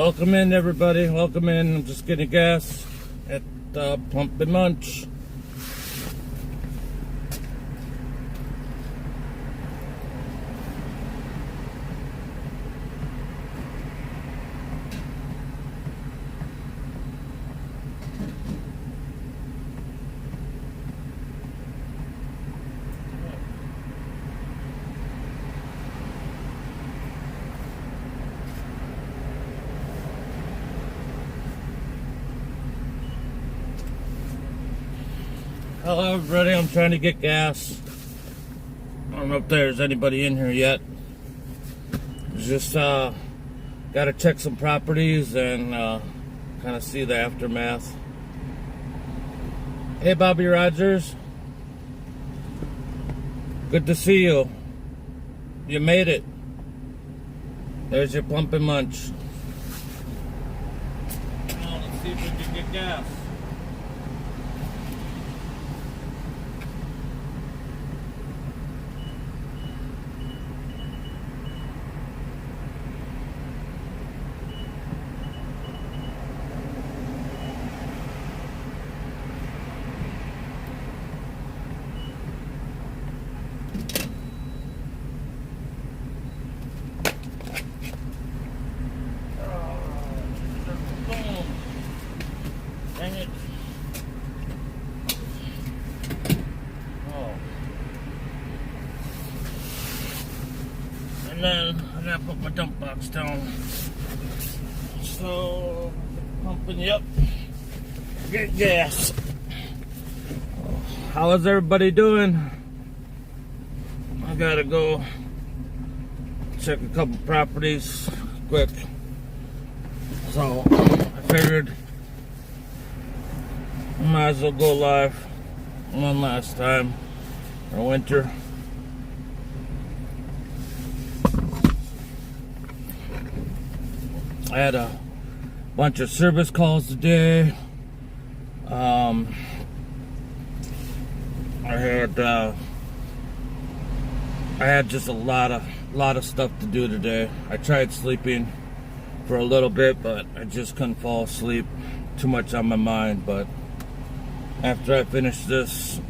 Welcome in, everybody. Welcome in. I'm just getting gas at Pump and Munch. Hello, everybody. I'm trying to get gas. I don't know if there's anybody in here yet. Just got to check some properties and kind of see the aftermath. Hey, Bobby Rogers. Good to see you. You made it. There's your Pump and Munch. Now, let's see if we can get gas. Dang it. Oh. And then I gotta put my dump box down. So, pumping you up. Get gas. How is everybody doing? I gotta go check a couple properties quick. So, I figured I might as well go live one last time for winter. I had a bunch of service calls today. I had just a lot of stuff to do today. I tried sleeping for a little bit, but I just couldn't fall asleep. Too much on my mind. But after I finish this,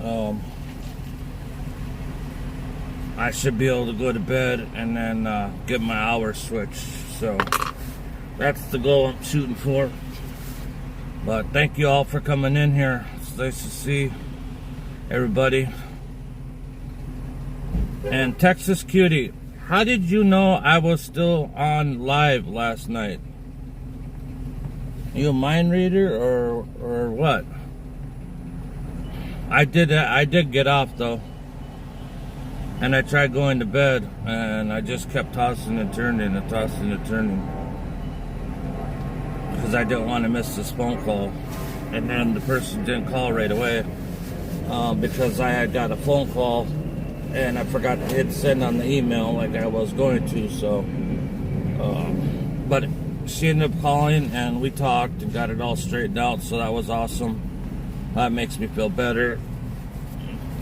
I should be able to go to bed and then get my hours switched. So that's the goal I'm shooting for. But thank you all for coming in here. It's nice to see everybody. And Texas Cutie, how did you know I was still on live last night? You a mind reader or what? I did get off though. And I tried going to bed and I just kept tossing and turning. Because I didn't want to miss this phone call. And then the person didn't call right away. Because I had got a phone call and I forgot to hit send on the email like I was going to. So, but she ended up calling and we talked and got it all straightened out. So that was awesome. That makes me feel better.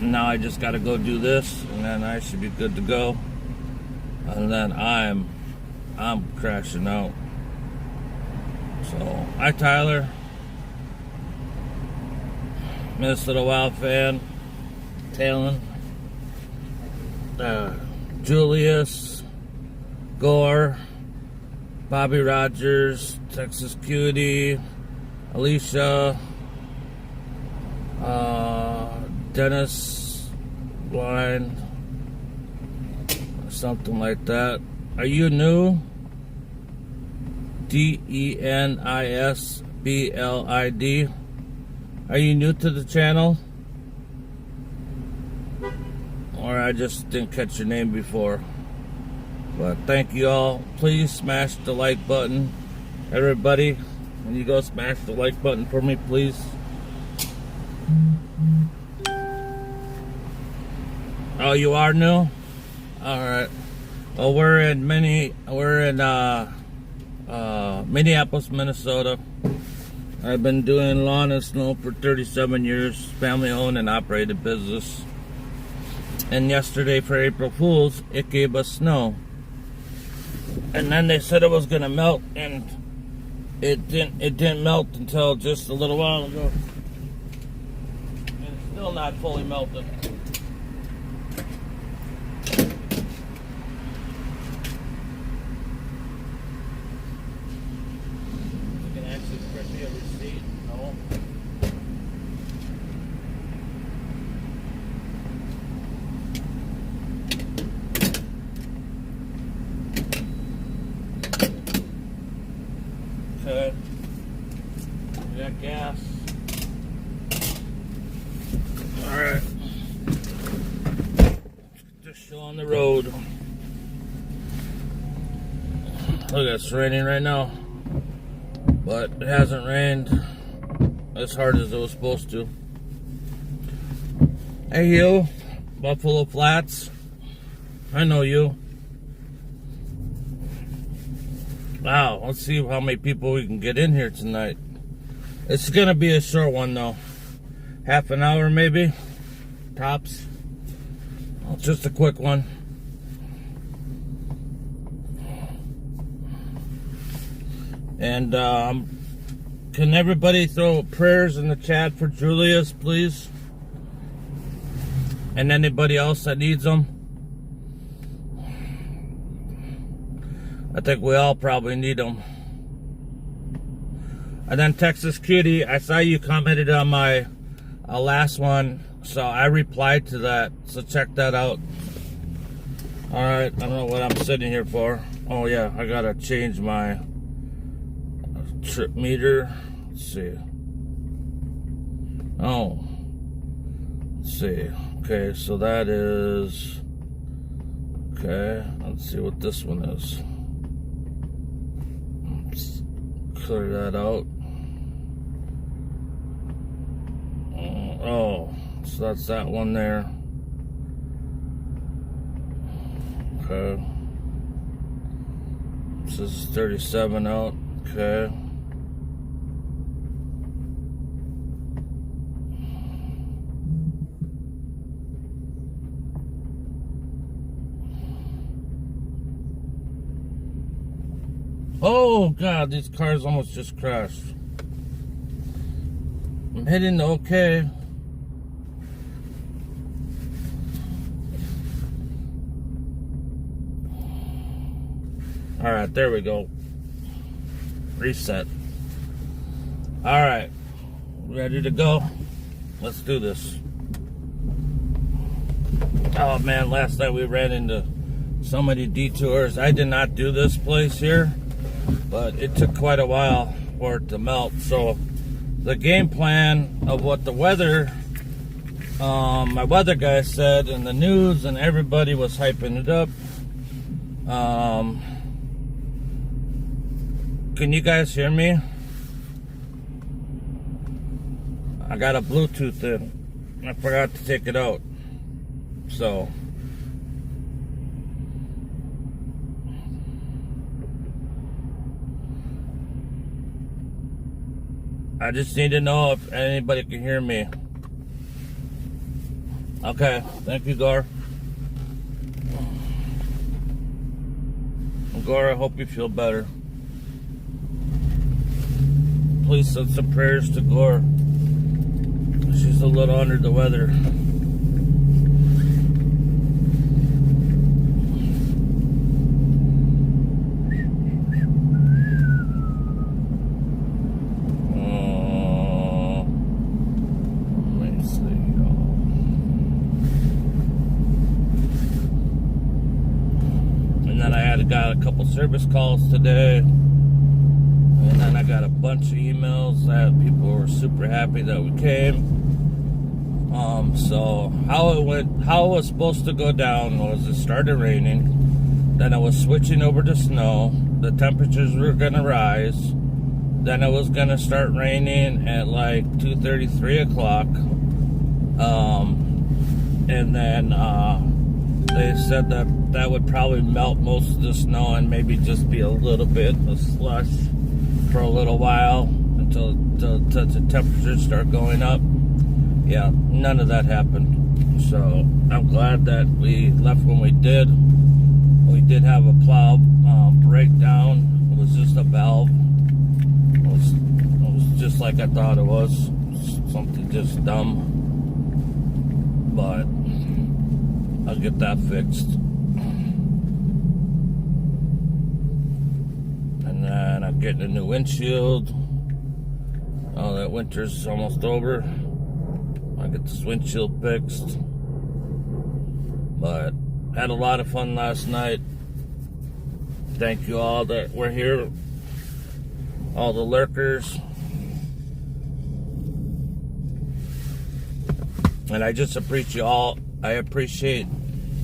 Now I just got to go do this and then I should be good to go. And then I'm crashing out. So, hi Tyler. Minnesota Wild fan. Talon. Julius. Gore. Bobby Rogers. Texas Cutie. Alicia. Dennis Blind. Something like that. Are you new? DENISBLID. Are you new to the channel? Or I just didn't catch your name before. But thank you all. Please smash the like button. Everybody, when you go smash the like button for me, please. Oh, you are new? Alright. Well, we're in Minneapolis, Minnesota. I've been doing lawn and snow for 37 years, family owned and operated business. And yesterday for April Fool's, it gave us snow. And then they said it was gonna melt in It didn't melt until just a little while ago. And it's still not fully melted. You can actually print me a receipt. No. Okay. We got gas. Alright. Just show on the road. Look, it's raining right now. But it hasn't rained as hard as it was supposed to. Hey you, Buffalo Flats. I know you. Wow, let's see how many people we can get in here tonight. It's gonna be a short one though. Half an hour maybe, tops. Well, just a quick one. And can everybody throw prayers in the chat for Julius, please? And anybody else that needs them? I think we all probably need them. And then Texas Cutie, I saw you commented on my last one, so I replied to that. So check that out. All right, I don't know what I'm sitting here for. Oh yeah, I gotta change my trip meter. Let's see. Oh, let's see. Okay, so that is okay. Let's see what this one is. Clear that out. Oh, so that's that one there. Okay. This is 37 out. Okay. Oh God, these cars almost just crashed. I'm hitting okay. All right, there we go. Reset. All right, ready to go. Let's do this. Oh man, last night we ran into so many detours. I did not do this place here, but it took quite a while for it to melt. So the game plan of what the weather, my weather guy said in the news, and everybody was hyping it up. Can you guys hear me? I got a Bluetooth in. I forgot to take it out. So I just need to know if anybody can hear me. Okay, thank you, Gar. Gar, I hope you feel better. Please send some prayers to Gar. She's a little under the weather. Got a couple service calls today, and then I got a bunch of emails that people were super happy that we came. So how it was supposed to go down was it started raining, then it was switching over to snow, the temperatures were gonna rise, then it was gonna start raining at like 2:30, 3 o'clock, and then they said that would probably melt most of the snow and maybe just be a little bit of slush for a little while until the temperatures start going up. Yeah, none of that happened. So I'm glad that we left when we did. We did have a plow breakdown. It was just a valve. just like I thought it was. Something just dumb. But I'll get that fixed. And then I'm getting a new windshield. Oh, that winter's almost over. I'll get this windshield fixed. But had a lot of fun last night. Thank you all that were here. All the lurkers. And I just appreciate I appreciate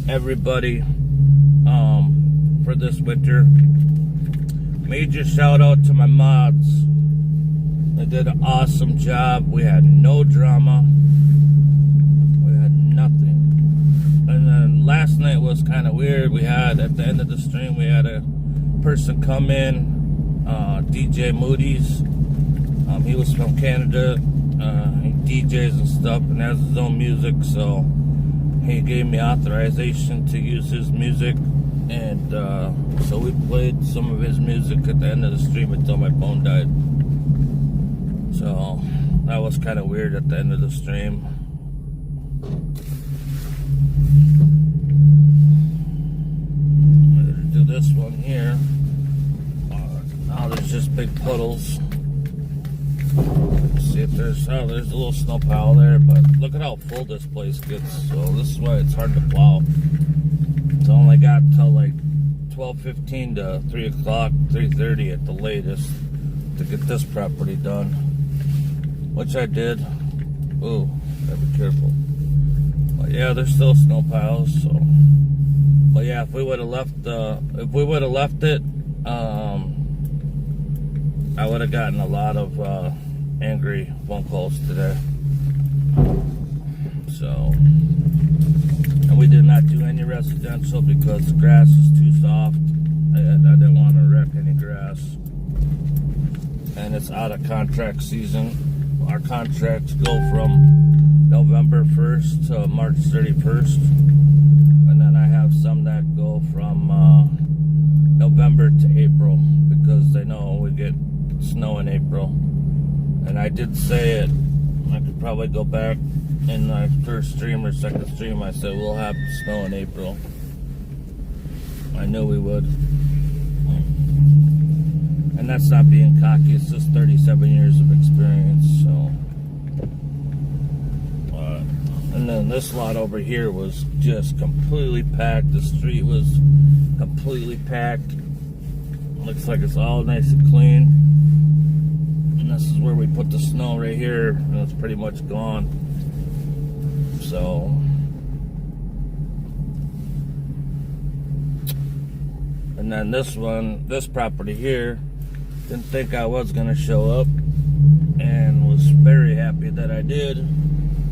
everybody for this winter. Major shout out to my mods. They did an awesome job. We had no drama. We had nothing. And then last night was kind of weird. We had, at the end of the stream, we had a person come in, DJ Moody's. He was from Canada. He DJs and stuff and has his own music, so he gave me authorization to use his music. And so we played some of his music at the end of the stream until my phone died. So that was kind of weird at the end of the stream. I'm gonna do this one here. Now there's just big puddles. Let's see if there's a little snow pile there, but look at how full this place gets. So this is why it's hard to plow. It's only got till like 12:15 to 3 o'clock, 3:30 at the latest to get this property done, which I did. Ooh, gotta be careful. But yeah, there's still snow piles. So, but yeah, if we would have left it, I would have gotten a lot of angry phone calls today. So, and we did not do any residential because the grass is too soft, and I didn't want to wreck any grass. And it's out of contract season. Our contracts go from November 1st to March 31st, and then I have some that go from November to April because they know we get snow in April. And I did say it, I could probably go back in my first stream or second stream. I said we'll have snow in April. I knew we would. And that's not being cocky, it's just 37 years of experience. So and then this lot over here was just completely packed. The street was completely packed. Looks like it's all nice and clean. And this is where we put the snow right here, and it's pretty much gone. So, and then this property here, didn't think I was gonna show up, and was very happy that I did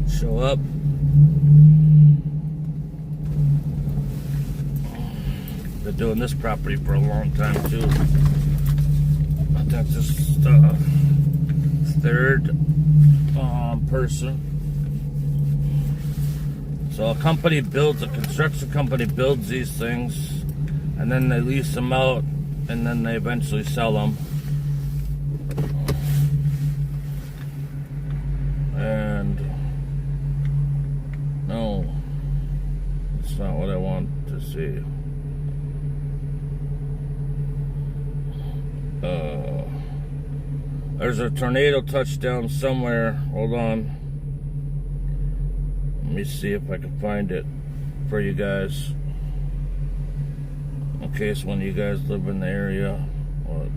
show up. Been doing this property for a long time too. I think this is the third person. So a construction company builds these things, and then they lease them out, and then they eventually sell them. And no, that's not what I want to see. There's a tornado touchdown somewhere. Hold on. Let me see if I can find it for you guys. In case one of you guys live in the area. What?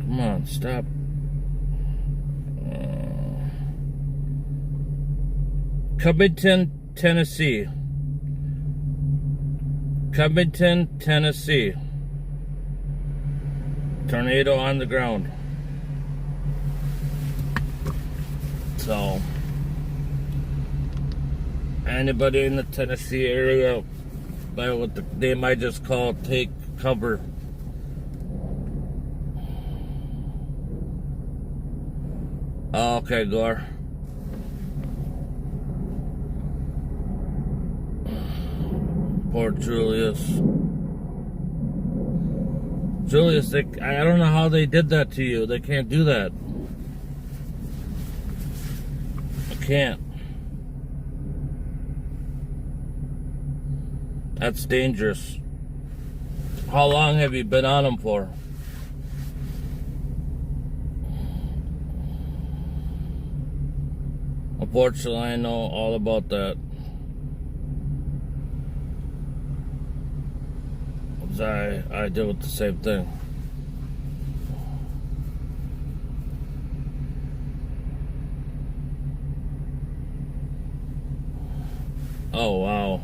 Come on, stop. Covington, Tennessee. Covington, Tennessee. Tornado on the ground. So, anybody in the Tennessee area, by what they might just call take cover. Oh, okay, Gore. Poor Julius. Julius, I don't know how they did that to you. They can't do that. I can't. That's dangerous. How long have you been on them for? Unfortunately, I know all about that. I deal with the same thing. Oh, wow.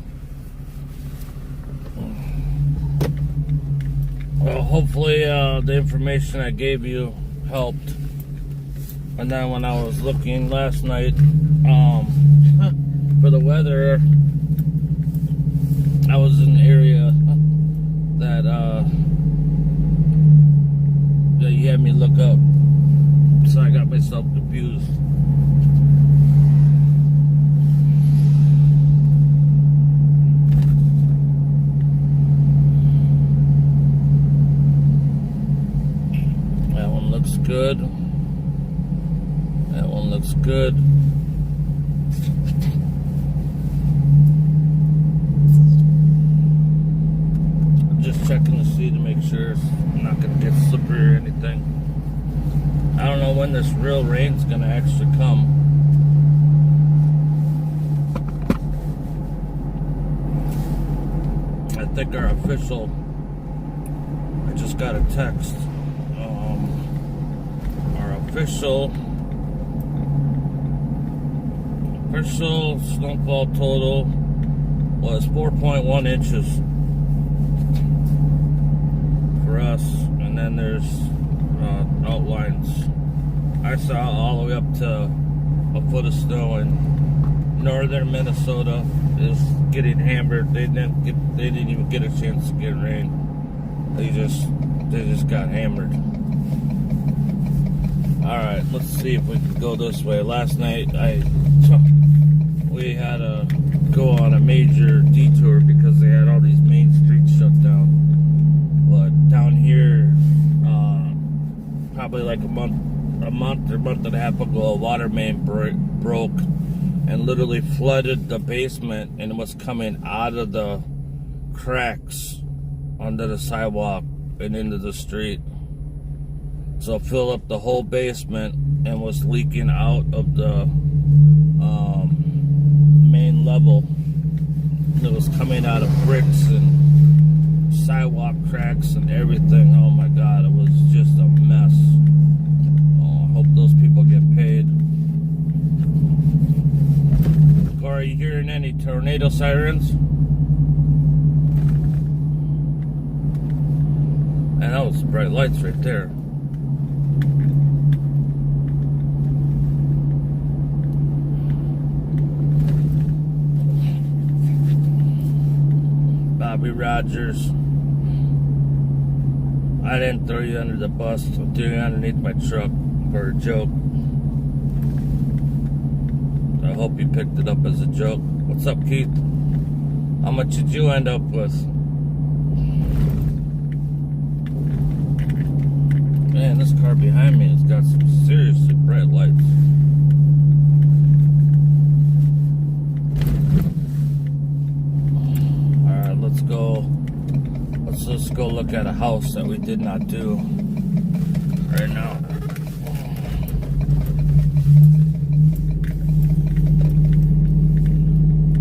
Well, hopefully the information I gave you helped. And then when I was looking last night for the weather, I was in the area that you had me look up, so I got myself confused. That one looks good. That one looks good. Just checking to see to make sure it's not going to get slippery or anything. I don't know when this real rain's going to actually come. I think our official, I just got a text. Our official snowfall total was 4.1 inches. For us, and then there's outlines. I saw all the way up to a foot of snow in northern Minnesota is getting hammered. They didn't even get a chance to get rain. They just got hammered. All right, let's see if we can go this way. Last night we had to go on a major detour because they had all these main streets shut down. But down here, probably like a month or month and a half ago, a water main broke and literally flooded the basement, and it was coming out of the cracks under the sidewalk and into the street. So it filled up the whole basement and was leaking out of the main level. It was coming out of bricks and sidewalk cracks and everything. Oh my God, it was just a mess. Oh, I hope those people get paid. Are you hearing any tornado sirens? And that was bright lights right there. Bobby Rogers, I didn't throw you under the bus. I threw you underneath my truck for a joke. I hope you picked it up as a joke. What's up, Keith? How much did you end up with? Man, this car behind me has got some seriously bright lights. Alright, let's go. Let's just go look at a house that we did not do right now.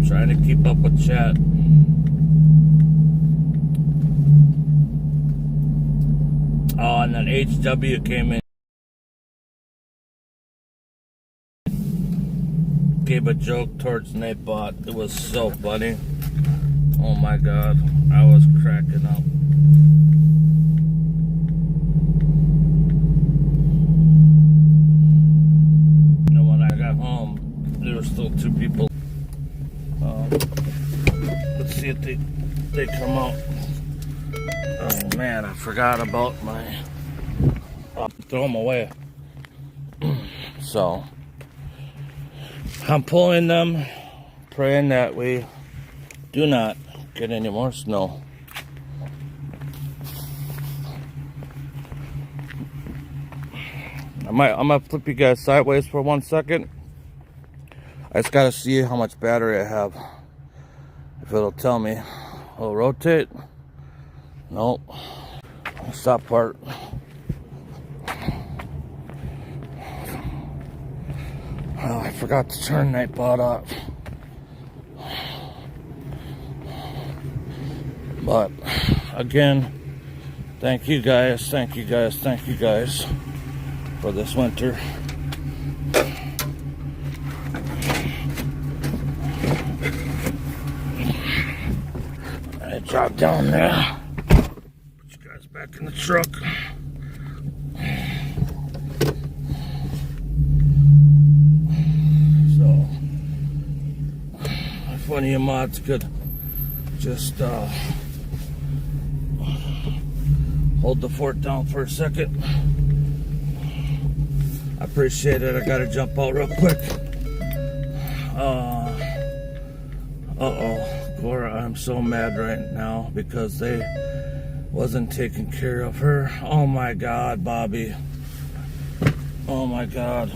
Trying to keep up with chat. Oh, and then HW came in, gave a joke towards Nightbot. It was so funny. Oh my God, I was cracking up. And when I got home, there were still two people. Let's see if they come out. Oh man, I forgot about my. I'll throw them away. So I'm pulling them, praying that we do not get any more snow. I'm gonna flip you guys sideways for 1 second. I just gotta see how much battery I have. If it'll tell me. I'll rotate. Nope. Stop part. Oh, I forgot to turn Nightbot off. But again, thank you guys for this winter. I drop down there. Put you guys back in the truck. So, if one of you mods could just hold the fort down for a second. I appreciate it. I gotta jump out real quick. Cora, I'm so mad right now because they wasn't taking care of her. Oh my God, Bobby. Oh my God.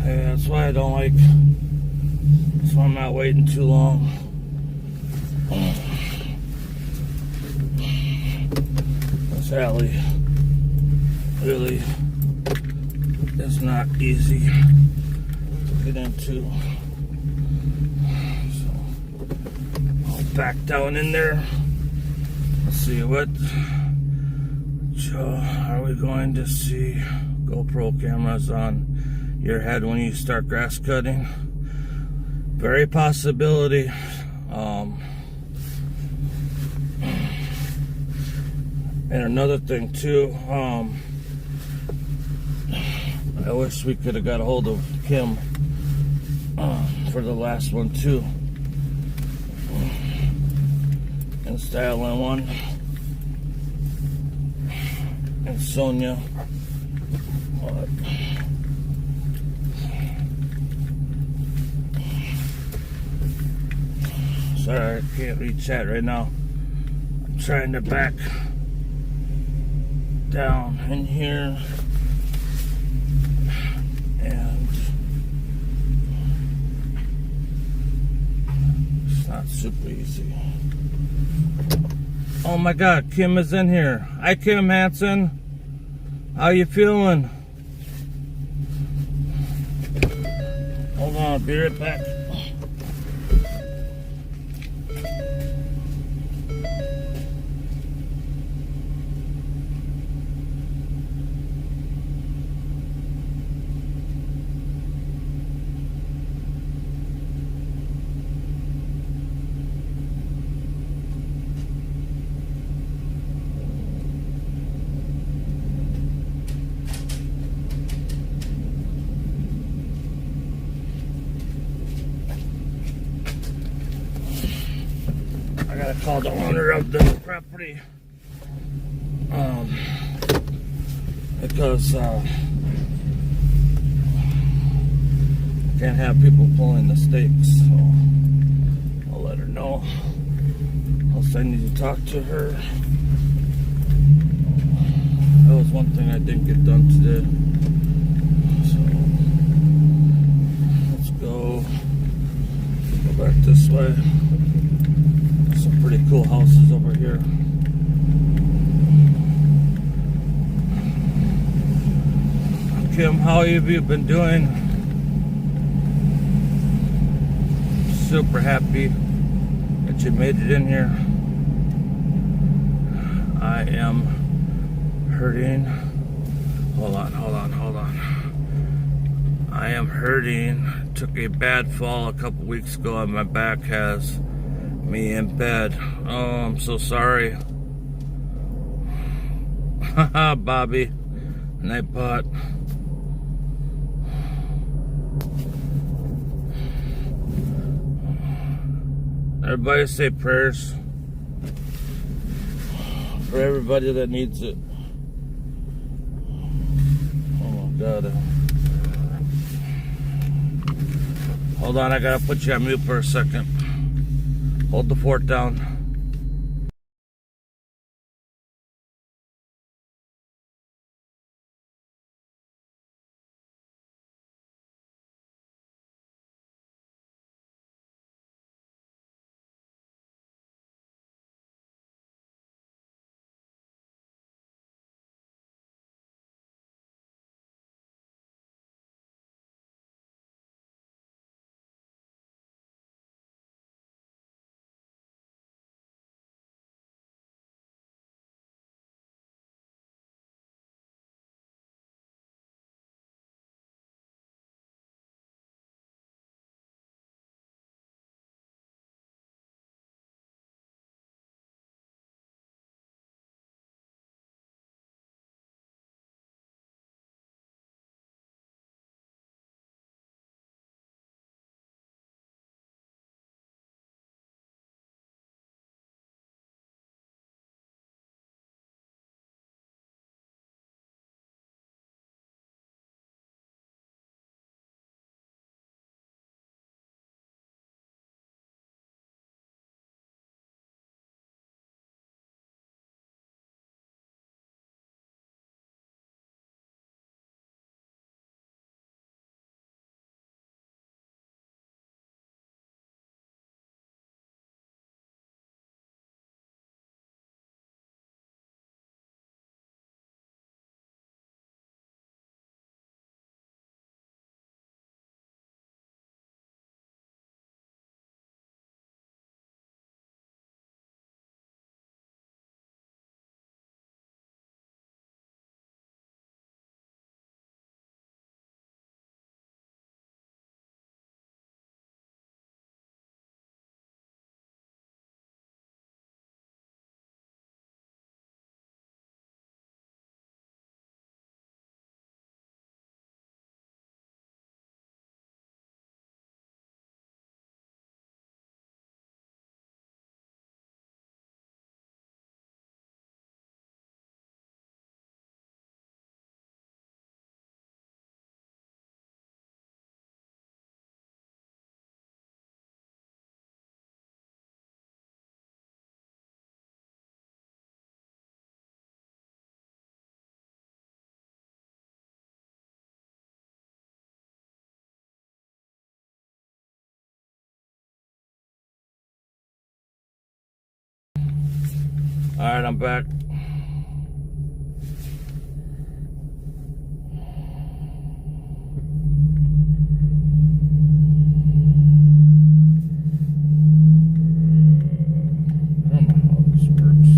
That's why I don't like, that's why I'm not waiting too long. This alley really is not easy to get into. So I'll back down in there. Let's see, what are we going to see? GoPro cameras on your head when you start grass cutting. Very possibility. And another thing too, I wish we could have got a hold of Kim for the last one too. And styling one. And Sonia. Sorry, I can't read chat right now. I'm trying to back down in here. And it's not super easy. Oh my God, Kim is in here. Hi Kim Hansen. How you feeling? Hold on, I'll be right back. I gotta call the owner of the property because can't have people pulling the stakes, so I'll let her know. Also, I need to talk to her. That was one thing I didn't get done today. So let's go back this way. Some pretty cool houses over here. Kim, how have you been doing? Super happy that you made it in here. I am hurting Hold on. I am hurting. Took a bad fall a couple weeks ago and my back has me in bed. Oh, I'm so sorry. Haha, Bobby. Nightbot. Everybody say prayers for everybody that needs it. Oh my God. Hold on, I gotta put you on mute for a second. Hold the fort down. Alright, I'm back. I don't know how this works.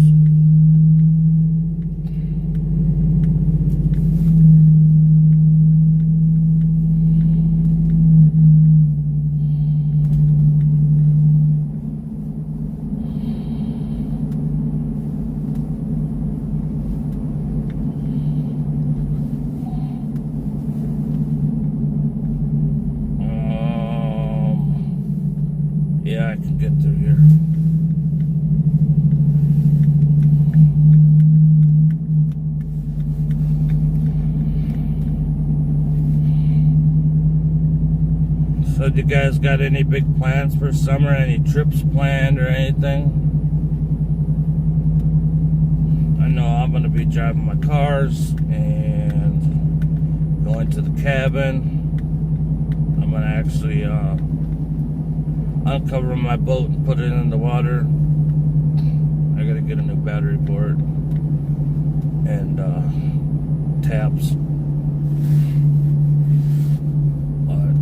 Yeah, I can get through here. So, do you guys got any big plans for summer? Any trips planned or anything? I know I'm going to be driving my cars and going to the cabin. I'm going to actually uncover my boat and put it in the water. I gotta get a new battery for it and taps, but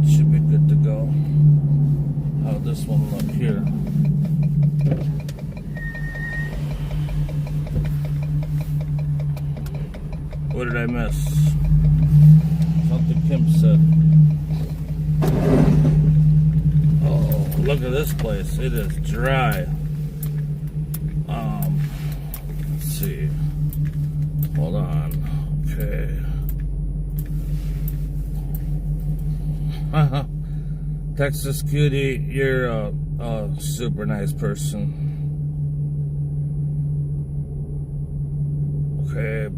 it should be good to go. How this one look here? What did I miss? Something Kim said. Oh, look at this place. It is dry. Let's see. Hold on. Okay. Texas Cutie, you're a super nice person. Okay.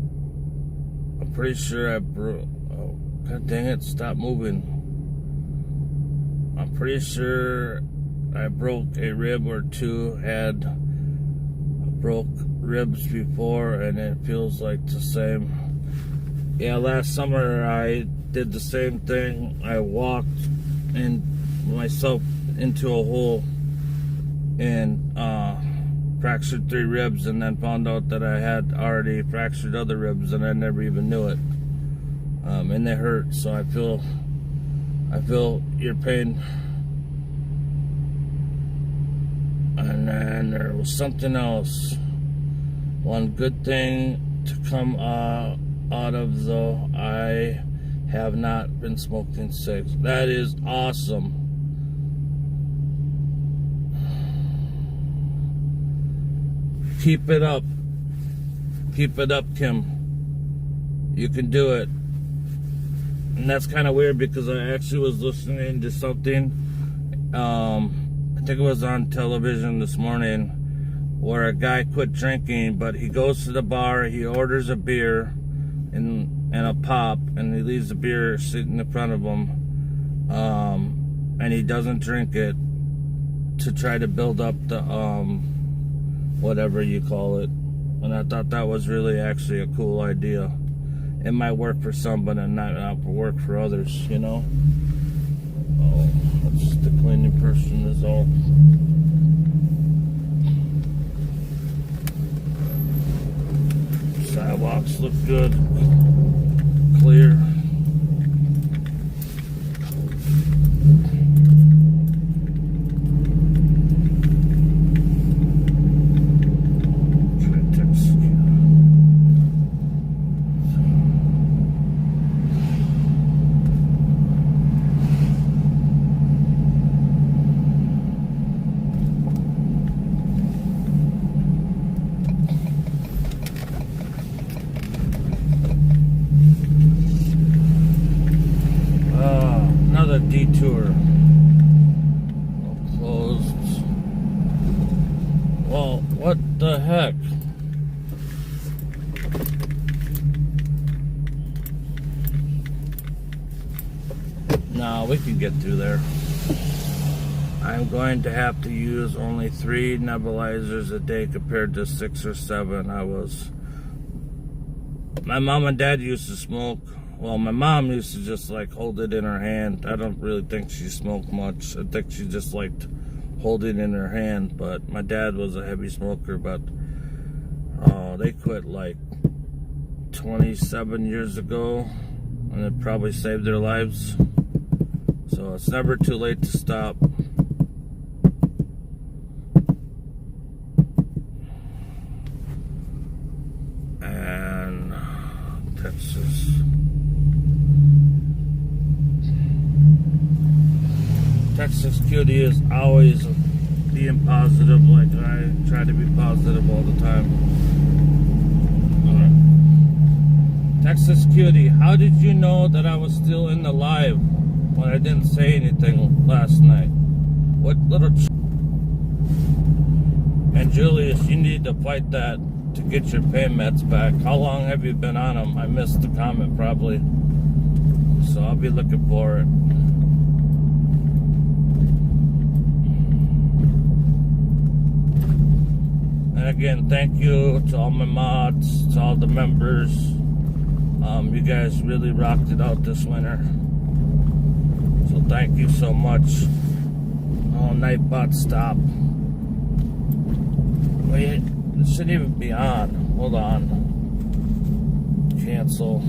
I'm pretty sure I broke. Oh, god dang it! Stop moving. I'm pretty sure I broke a rib or two. Had broke ribs before, and it feels like the same. Yeah, last summer I did the same thing. I walked myself into a hole and fractured 3 ribs, and then found out that I had already fractured other ribs, and I never even knew it. And they hurt, so I feel your pain. And then there was something else. One good thing to come out of, though, I have not been smoking cigs. That is awesome. Keep it up. Keep it up, Kim. You can do it. And that's kind of weird because I actually was listening to something. I think it was on television this morning, where a guy quit drinking, but he goes to the bar, he orders a beer and a pop, and he leaves the beer sitting in front of him, and he doesn't drink it to try to build up the whatever you call it. And I thought that was really actually a cool idea. It might work for some, but not work for others, you know. Oh, that's the cleaning person is all. Sidewalks look good, clear. Another detour. Closed. Well, what the heck? No, we can get through there. I'm going to have to use only 3 nebulizers a day compared to 6 or 7 My mom and dad used to smoke. Well, my mom used to just like hold it in her hand. I don't really think she smoked much. I think she just liked holding it in her hand. But my dad was a heavy smoker, but they quit like 27 years ago, and it probably saved their lives. So it's never too late to stop. And Texas Cutie is always being positive, like I try to be positive all the time. Alright. Texas Cutie, how did you know that I was still in the live when I didn't say anything last night? What little... And Julius, you need to fight that to get your payments back. How long have you been on them? I missed the comment probably. So I'll be looking for it. And again, thank you to all my mods, to all the members. You guys really rocked it out this winter. So thank you so much. Oh, Nightbot, stop. Wait, it shouldn't even be on. Hold on. Cancel.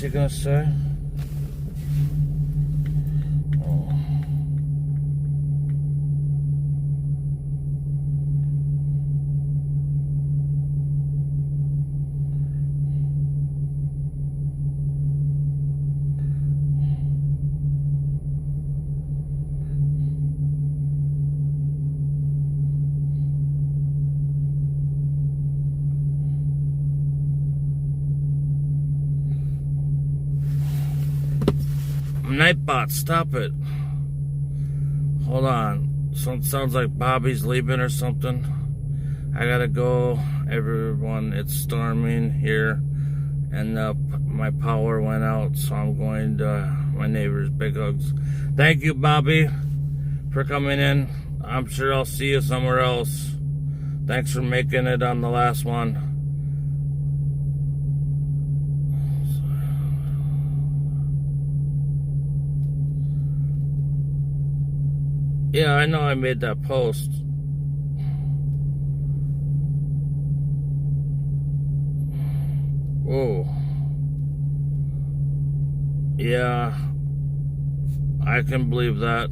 you gonna say? Oh. Nightbot, stop it. Hold on. Sounds like Bobby's leaving or something. I gotta go. Everyone, it's storming here. And my power went out, so I'm going to my neighbor's. Big hugs. Thank you, Bobby, for coming in. I'm sure I'll see you somewhere else. Thanks for making it on the last one. Yeah, I know I made that post. Whoa. Yeah, I can believe that.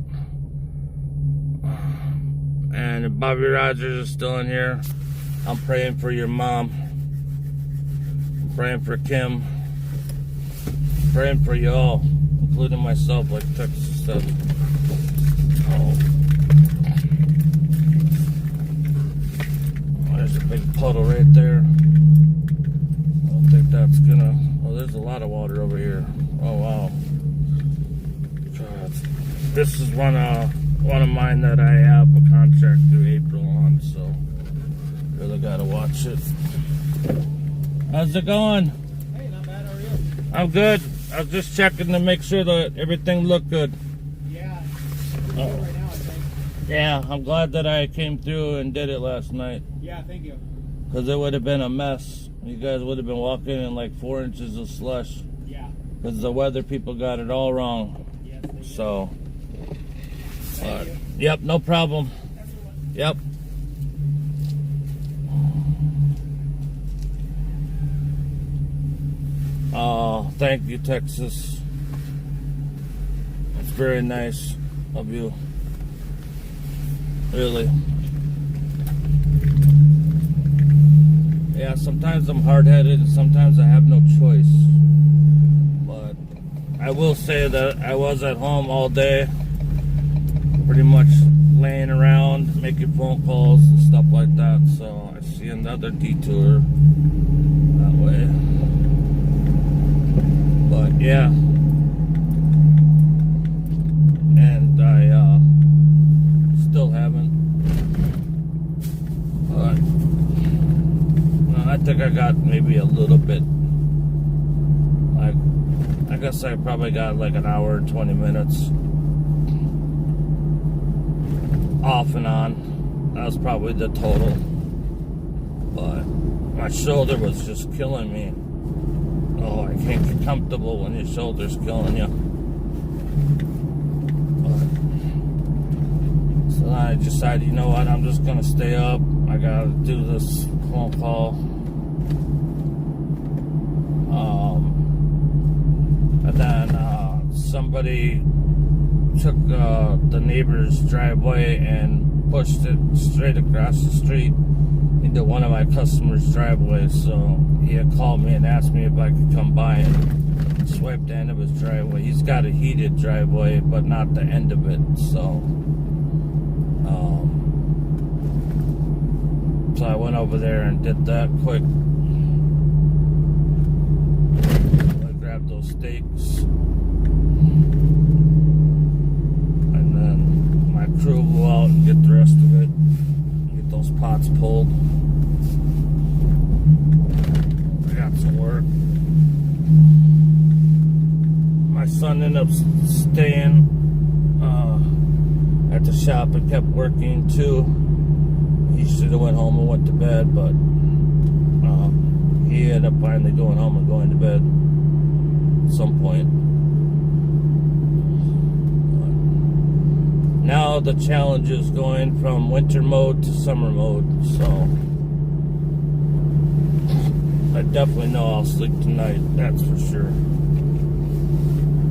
And if Bobby Rogers is still in here, I'm praying for your mom. I'm praying for Kim. I'm praying for you all, including myself, like Texas said. Oh. There's a big puddle right there. I don't think that's gonna... Oh, there's a lot of water over here. Oh, wow. God. This is one of mine that I have a contract through April on, so really gotta watch it. How's it going? Hey, not bad. How are you? I'm good. I was just checking to make sure that everything looked good. Yeah. Right now, I think. Yeah, I'm glad that I came through and did it last night. Yeah, thank you. Because it would have been a mess. You guys would have been walking in like 4 inches of slush. Yeah. Because the weather people got it all wrong. Yes, they did. So, Thank you. yep, no problem. Yep. Oh, thank you, Texas. It's very nice of you. Really. Yeah, sometimes I'm hard-headed and sometimes I have no choice. But I will say that I was at home all day, pretty much laying around, making phone calls and stuff like that. So I see another detour that way. But yeah. And I still haven't. But I think I got maybe a little bit. Like, I guess I probably got like an hour and 20 minutes off and on. That was probably the total. But my shoulder was just killing me. Oh, I can't get comfortable when your shoulder's killing you. But, so I decided, you know what, I'm just gonna stay up. I gotta do this phone call. And then somebody took the neighbor's driveway and pushed it straight across the street into one of my customers' driveways. So he had called me and asked me if I could come by and swipe the end of his driveway. He's got a heated driveway, but not the end of it. So I went over there and did that quick. I grabbed those stakes. And then my crew will go out and get the rest of it. Get those pots pulled. I got some work. My son ended up staying at the shop and kept working too. He should have went home and went to bed, but he ended up finally going home and going to bed at some point. Now the challenge is going from winter mode to summer mode, so I definitely know I'll sleep tonight, that's for sure.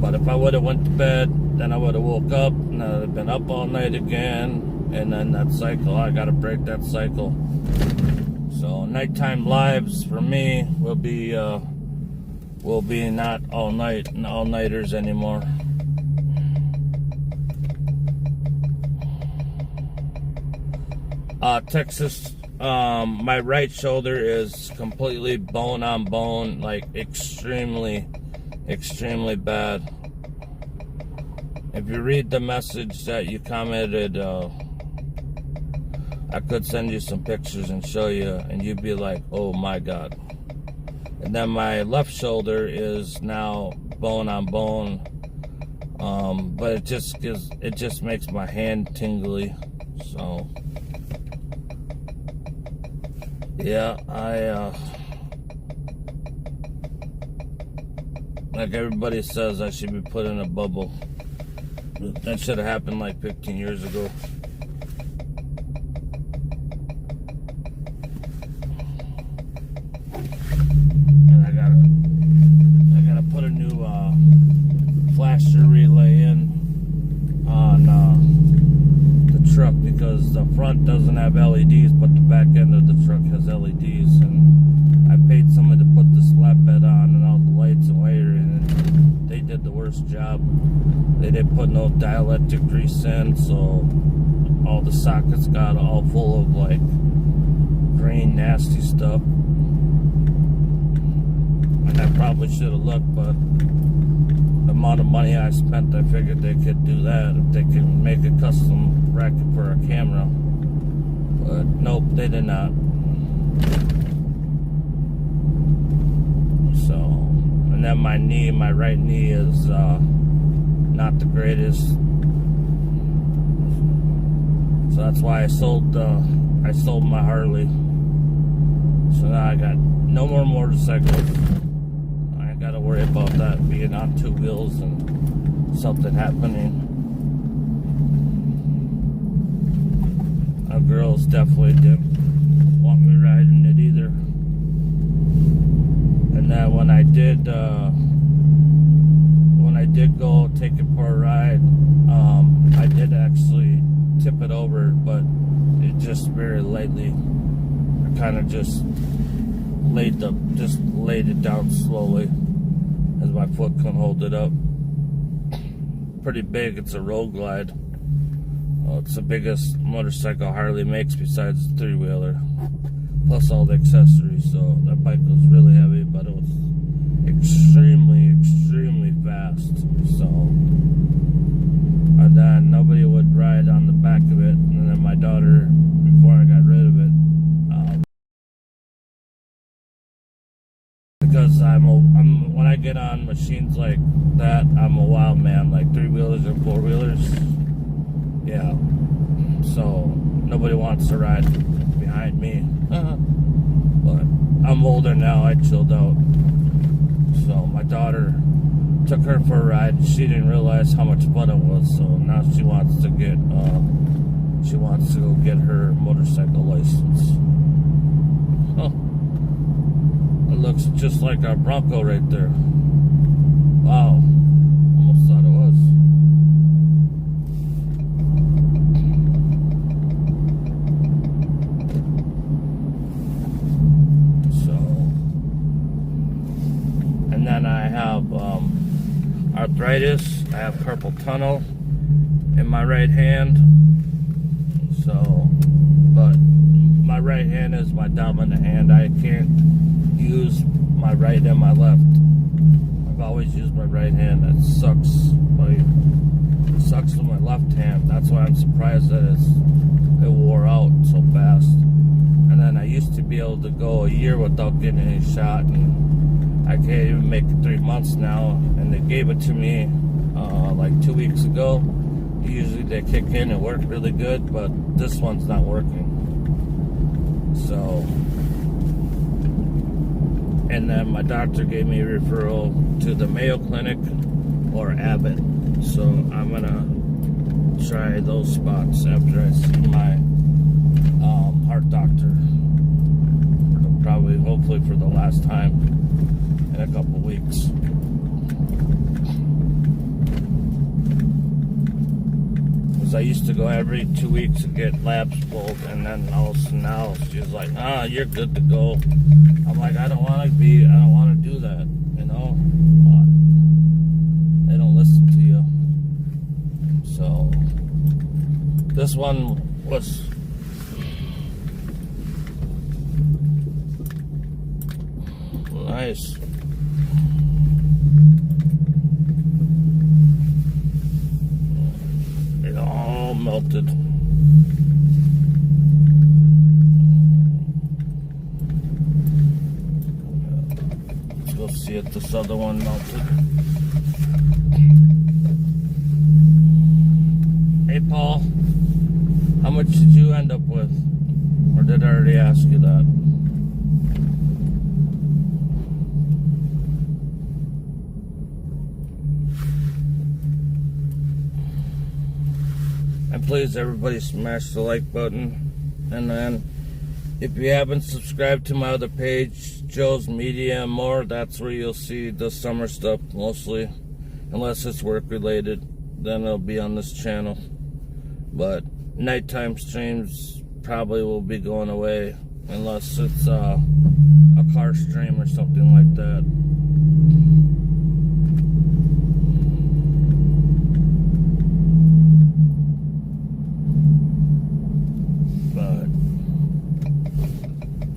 But if I would have went to bed, then I would have woke up and I'd have been up all night again, and then that cycle, I gotta break that cycle. So nighttime lives for me will be not all night and all-nighters anymore. Texas, my right shoulder is completely bone on bone, like extremely bad. If you read the message that you commented, I could send you some pictures and show you, and you'd be like, oh my God. And then my left shoulder is now bone on bone, but it just makes my hand tingly. So yeah, like everybody says, I should be put in a bubble. That should have happened like 15 years ago. And I gotta put a new flasher relay in on the truck, because the front doesn't have LEDs, but the back end of the truck has LEDs, and I paid somebody to put this flatbed on and all the lights and wiring, and they did the worst job. They didn't put no dielectric grease in, so all the sockets got all full of like green nasty stuff. And I probably should have looked, but the amount of money I spent, I figured they could do that if they can make a custom bracket for a camera. But nope, they did not. So, and then my right knee is not the greatest. So that's why I sold my Harley. So now I got no more motorcycles. I ain't gotta worry about that being on two wheels and something happening. Our girls definitely didn't want me riding it either. And then when I did go take it for a ride, I did actually tip it over, but it just very lightly. I kind of just laid it down slowly, as my foot couldn't hold it up. Pretty big. It's a Road Glide. It's the biggest motorcycle Harley makes besides the three-wheeler, plus all the accessories. So that bike was really heavy, but it was extremely fast. So, and then nobody would ride on the back of it, and then my daughter, before I got rid of it, because when I get on machines like that, I'm a wild man, like three-wheelers and four-wheelers. Yeah, so nobody wants to ride behind me. But I'm older now, I chilled out. So my daughter took her for a ride. She didn't realize how much fun it was, so now she wants to go get her motorcycle license. Oh, it looks just like our Bronco right there. Wow, almost thought it was. And then I have arthritis. I have carpal tunnel in my right hand. So, but my right hand is my dominant hand. I can't use my right and my left. I've always used my right hand. That sucks. It sucks with my left hand. That's why I'm surprised that it wore out so fast. And then I used to be able to go a year without getting any shot, and I can't even make it 3 months now, and they gave it to me like 2 weeks ago. Usually they kick in and work really good, but this one's not working. So, and then my doctor gave me a referral to the Mayo Clinic or Abbott. So I'm gonna try those spots after I see my heart doctor. Probably, hopefully for the last time in a couple weeks. I used to go every 2 weeks to get labs pulled, and then all of a sudden now she's like, you're good to go. I'm like, I don't want to do that, you know? But they don't listen to you. So, this one was nice. It all melted. Let's go see if this other one melted. Hey Paul, how much did you end up with? Or did I already ask you that? And please, everybody, smash the like button. And then, if you haven't subscribed to my other page, Joe's Media and More, that's where you'll see the summer stuff mostly. Unless it's work related, then it'll be on this channel. But nighttime streams probably will be going away unless it's a car stream or something like that. But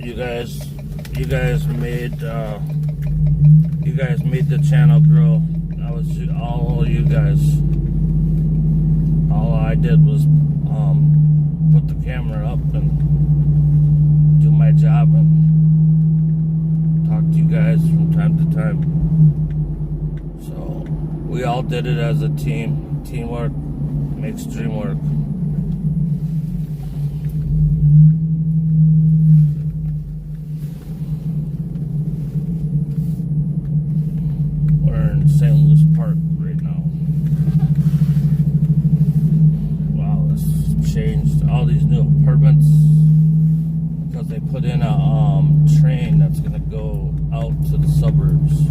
you guys made the channel grow. That was all you guys. All I did was put the camera up and do my job and talk to you guys from time to time. So we all did it as a team. Teamwork makes dream work. We're in St. Louis Park right now. Wow, this changed all these new apartments because they put in a train that's gonna go out to the suburbs.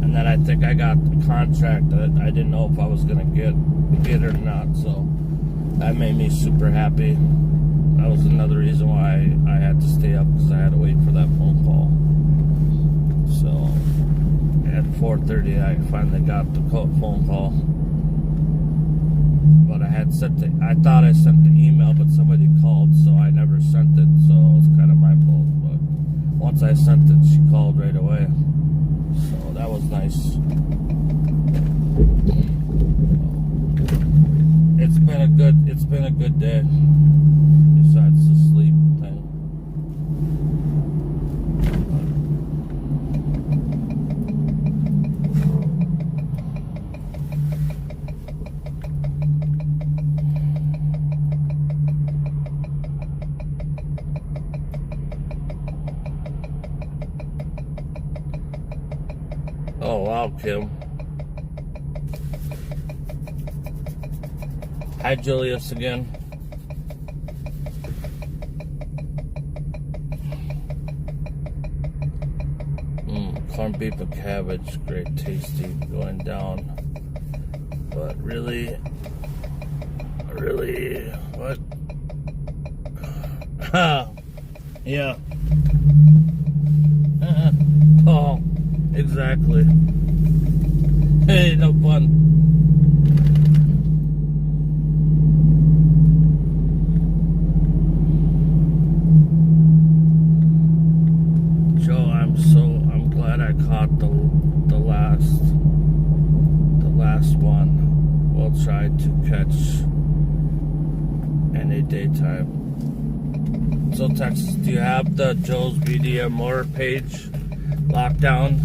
And then I think I got the contract that I didn't know if I was gonna get it or not, so that made me super happy. That was another reason why I had to stay up, because I had to wait for that phone call. So at 4:30 I finally got the phone call. But I thought I sent the email, but somebody called, so I never sent it, so it's kind of my fault. But once I sent it, she called right away. So that was nice. It's been a good day. Besides the sleep thing. Oh wow, Kim. Hi, Julius again. Corned beef and cabbage, great, tasty, going down. But really, what? Yeah. Oh, exactly. Hey, no fun. I'm glad I caught the last one. We'll try to catch any daytime. So Texas, do you have the Joe's Media More page locked down?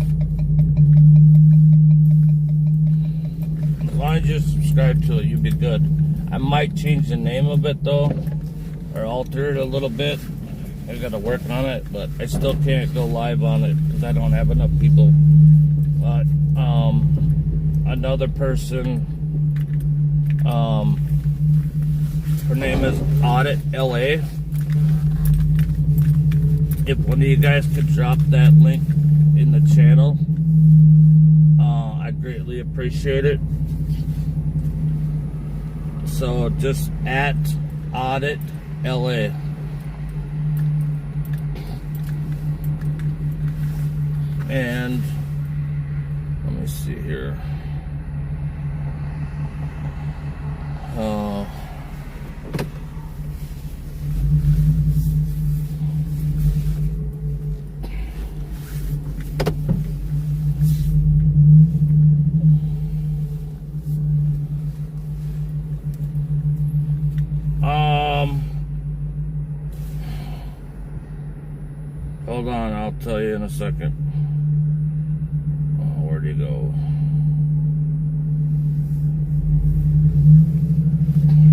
As long as you subscribe to it, you'll be good. I might change the name of it though, or alter it a little bit. I gotta work on it, but I still can't go live on it because I don't have enough people. But another person, her name is Audit LA. If one of you guys could drop that link in the channel, greatly appreciate it. So just at Audit LA. And let me see here. Hold on, I'll tell you in a second. Oh, where'd he go? Okay,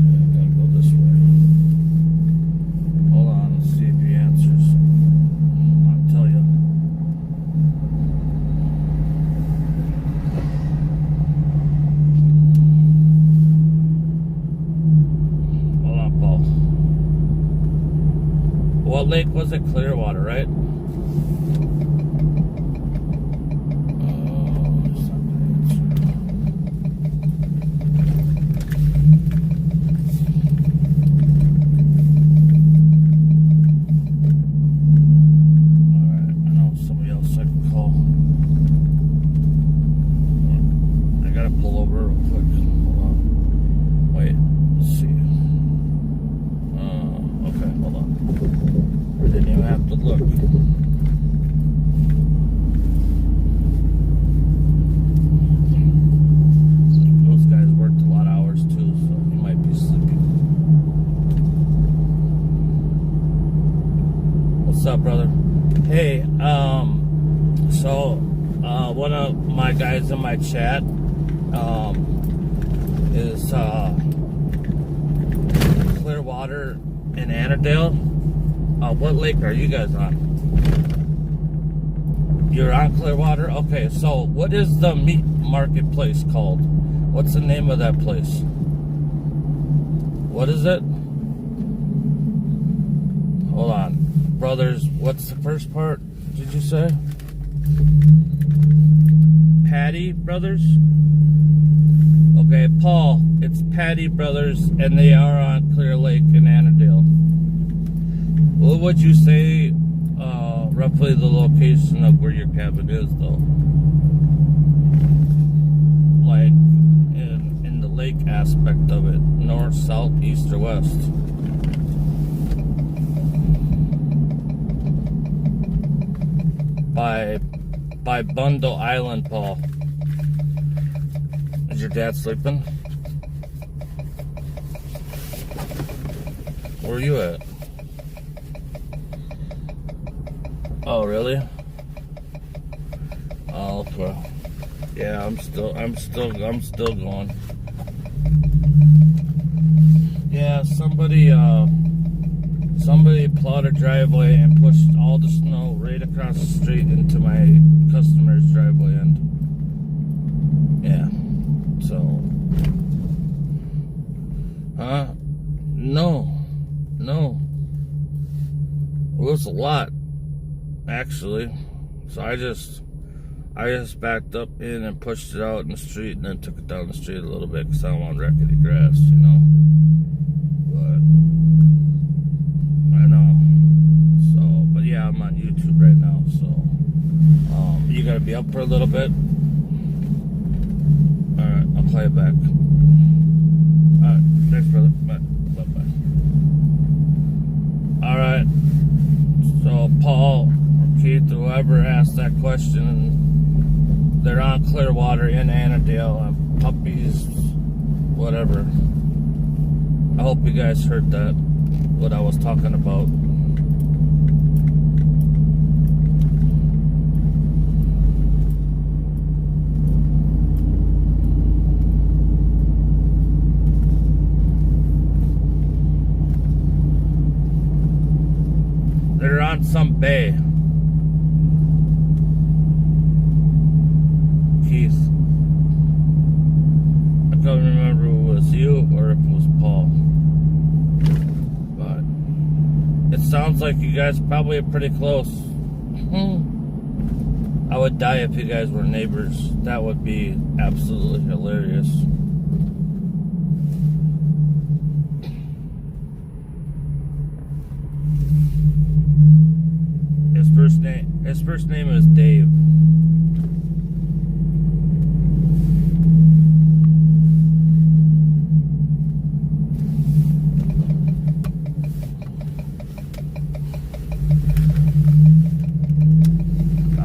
I gotta go this way. Hold on, let's see if he answers. I'll tell you. Hold on, Paul. What lake was it? Clearwater, right? What's up, brother? Hey, so one of my guys in my chat is Clearwater in Annandale. What lake are you guys on? You're on Clearwater? Okay, so what is the meat marketplace called? What's the name of that place? What is it? Hold on. Brothers, what's the first part? Did you say? Patty Brothers? Okay, Paul, it's Patty Brothers, and they are on Clear Lake in Annandale. What would you say, roughly the location of where your cabin is, though? Like, in the lake aspect of it, north, south, east, or west? By Bundle Island, Paul. Is your dad sleeping? Where are you at? Oh, really? Oh, okay. Yeah, I'm still going. Yeah, somebody plowed a driveway and pushed all the snow right across the street into my customer's driveway end. Yeah. So. No. It was a lot, actually. So I just backed up in and pushed it out in the street and then took it down the street a little bit because I don't want rickety grass, you know. But I know. So, but yeah, I'm on YouTube right now. So, you gotta be up for a little bit. All right, I'll call you back. All right, thanks, brother. Bye. All right. So, Paul, or Keith, whoever asked that question, they're on Clearwater in Annandale. Puppies, whatever. I hope you guys heard that, what I was talking about. They're on some bay. Keith. I can't remember if it was you or if it was Paul. But it sounds like you guys probably are pretty close. I would die if you guys were neighbors. That would be absolutely hilarious. His first name is Dave.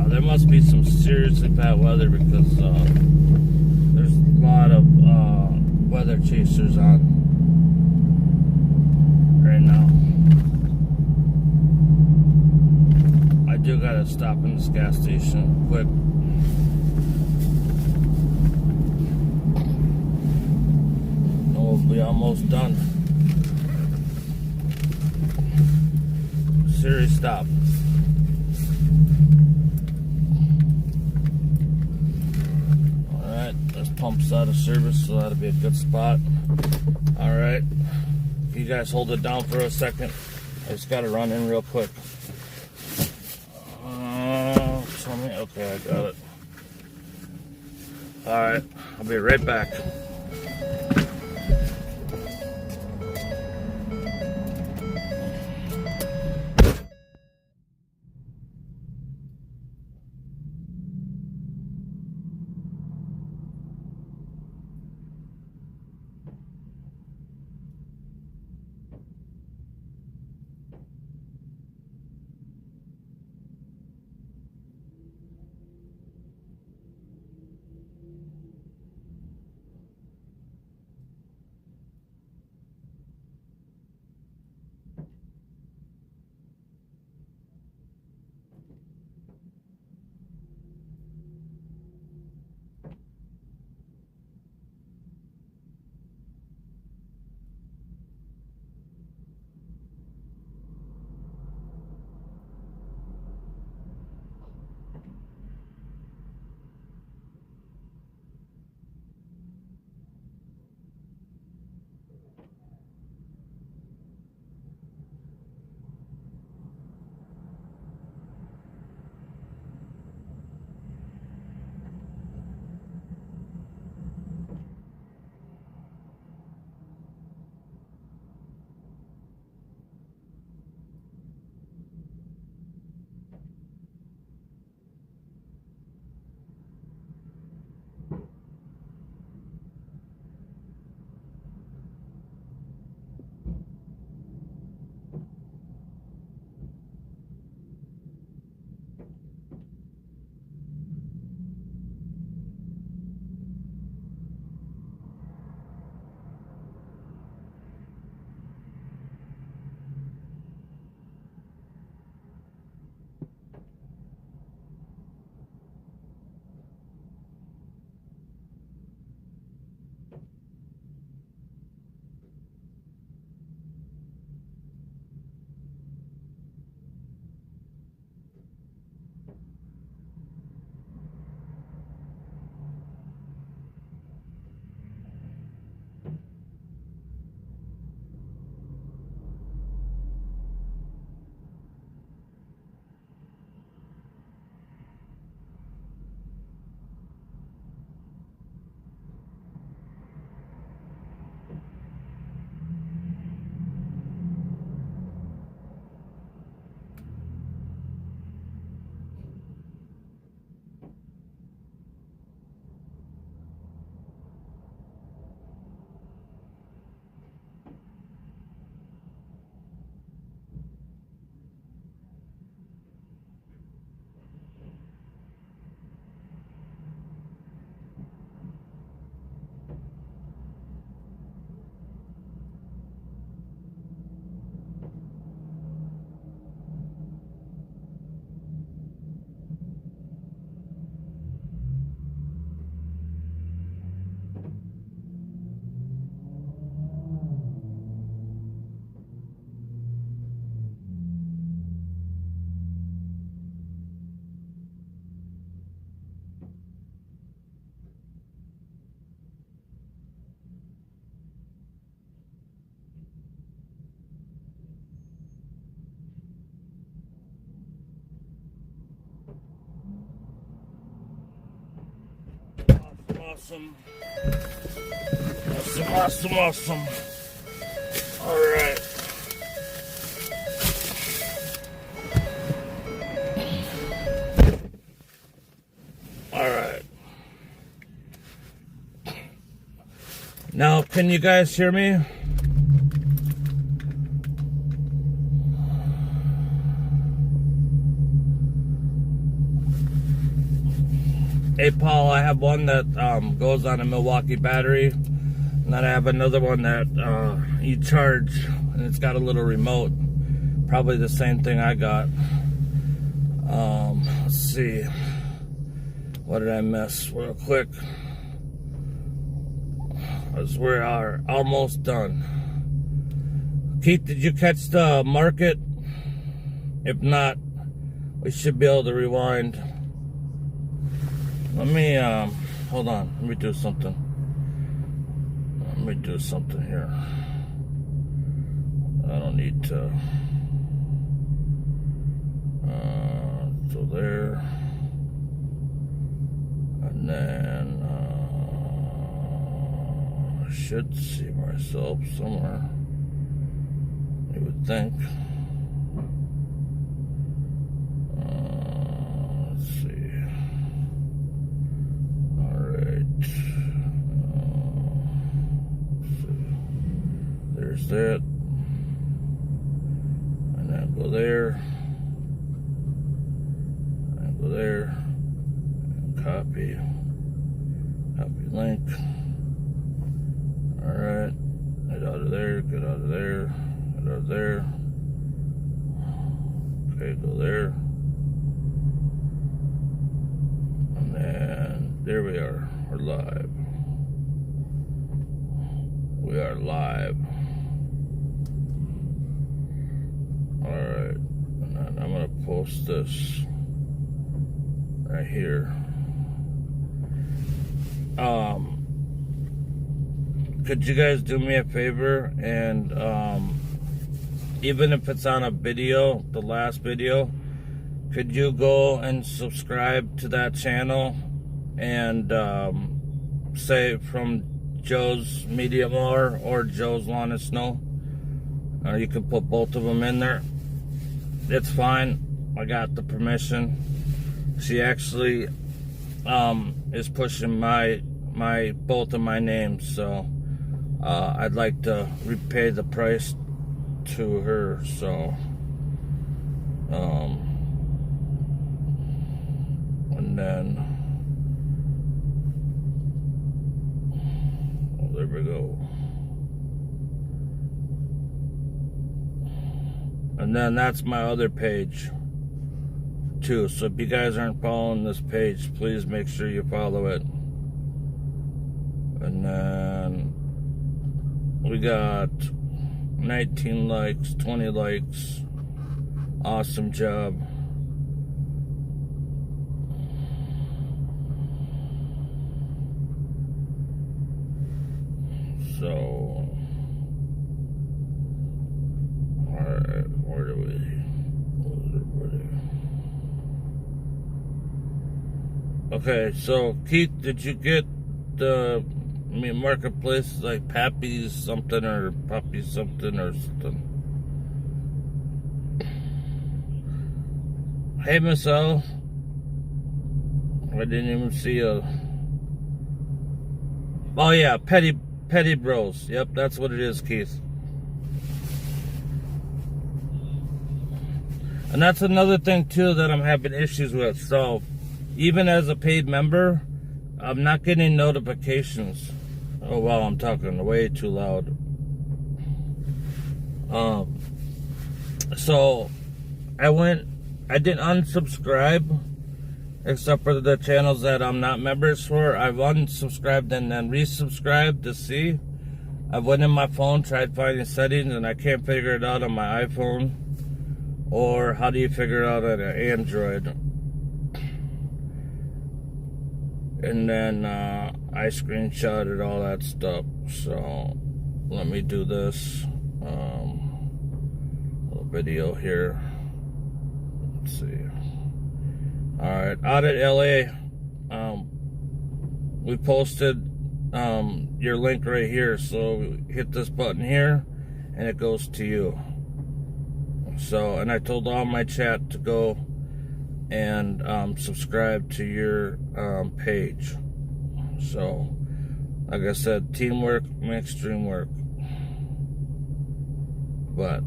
There must be some seriously bad weather because there's a lot of weather chasers on right now. I do gotta stop in this gas station quick. And we'll be almost done. Serious stop. This pump's out of service, so that'll be a good spot. Alright. You guys hold it down for a second. I just gotta run in real quick. Tell me. Okay, I got it. Alright. I'll be right back. awesome. Awesome. Alright. Alright. Now, can you guys hear me? Hey Paul, I have one that goes on a Milwaukee battery, and then I have another one that you charge, and it's got a little remote. Probably the same thing I got. Let's see. What did I miss? Real quick. As we are almost done. Keith, did you catch the market? If not, we should be able to rewind. Let me, hold on. Let me do something. Here. I don't need to. So there. And then, I should see myself somewhere. You would think. Let's see. There's that, and then go there, and go there, and copy link. All right, get out of there, get out of there. Okay, go there, and then there we are. We're live. We are live. Alright, and then I'm gonna post this right here. Could you guys do me a favor and even if it's on a video, the last video, could you go and subscribe to that channel and say from Joe's Medium Mower or Joe's Lawn and Snow? You can put both of them in there. It's fine. I got the permission. She actually is pushing my both of my names, so I'd like to repay the price to her. So and then there we go. And then that's my other page too. So if you guys aren't following this page, please make sure you follow it. And then we got 19 likes, 20 likes. Awesome job. So, alright, where do we? Okay, so Keith, did you get the marketplace like Pappy's something or Puppy something or something? Hey, Miss L. I didn't even see a. Oh yeah, Petty Bros. Yep, that's what it is, Keith. And that's another thing too that I'm having issues with. So, even as a paid member, I'm not getting notifications. Oh wow, I'm talking way too loud. So I didn't unsubscribe, except for the channels that I'm not members for. I've unsubscribed and then resubscribed to see. I went in my phone, tried finding settings, and I can't figure it out on my iPhone. Or how do you figure it out on an Android? And then I screenshotted all that stuff. So let me do this little video here. Let's see. All right, out at LA, we posted your link right here. So hit this button here, and it goes to you. So, and I told all my chat to go and subscribe to your page. So, like I said, teamwork makes dream work. But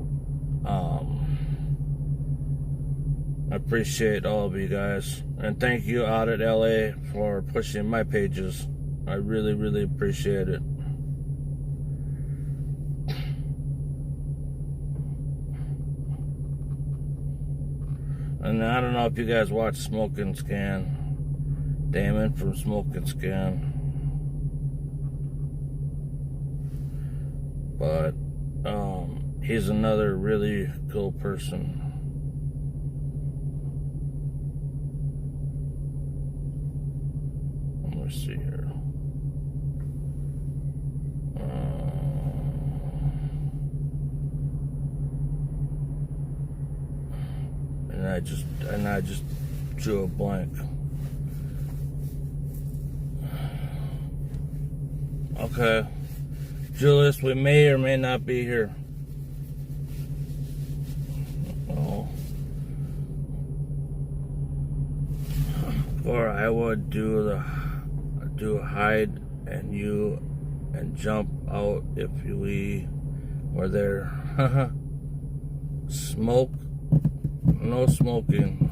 I appreciate all of you guys, and thank you out at LA for pushing my pages. I really, really appreciate it. And I don't know if you guys watch Smoke and Scan. Damon from Smoke and Scan. But he's another really cool person. Let me see here. And I just drew a blank. Okay. Julius, we may or may not be here. Oh. Or I would do hide and you and jump out if we were there. Smoke. No smoking.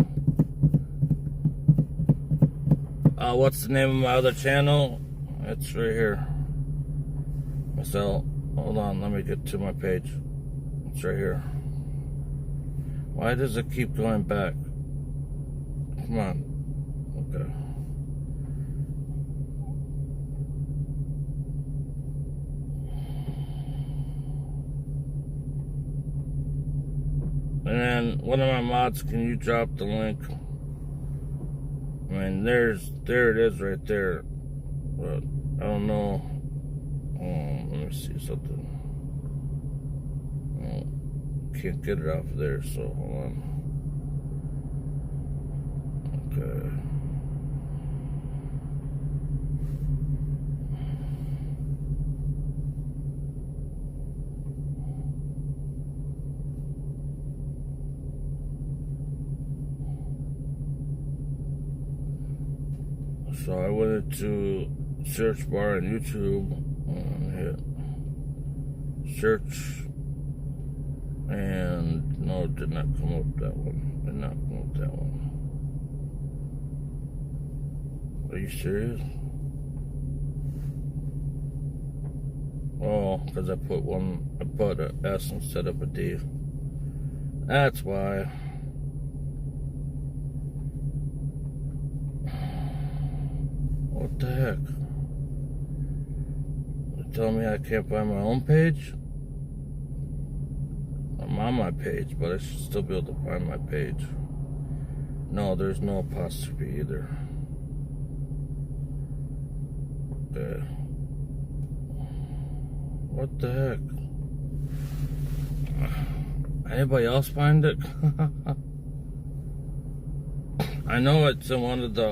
What's the name of my other channel? It's right here. So, hold on, let me get to my page. It's right here. Why does it keep going back? Come on. Okay. And then one of my mods, can you drop the link? I mean, there it is right there. But I don't know. Let me see something. Oh, can't get it off there, so hold on. Okay. So I went into search bar on YouTube and hit search, and no, it did not come up that one. Did not come up that one. Are you serious? Oh, because I put an S instead of a D. That's why. What the heck? You're telling me I can't find my own page? I'm on my page, but I should still be able to find my page. No, there's no apostrophe either. Okay. What the heck? Anybody else find it? I know it's in one of the,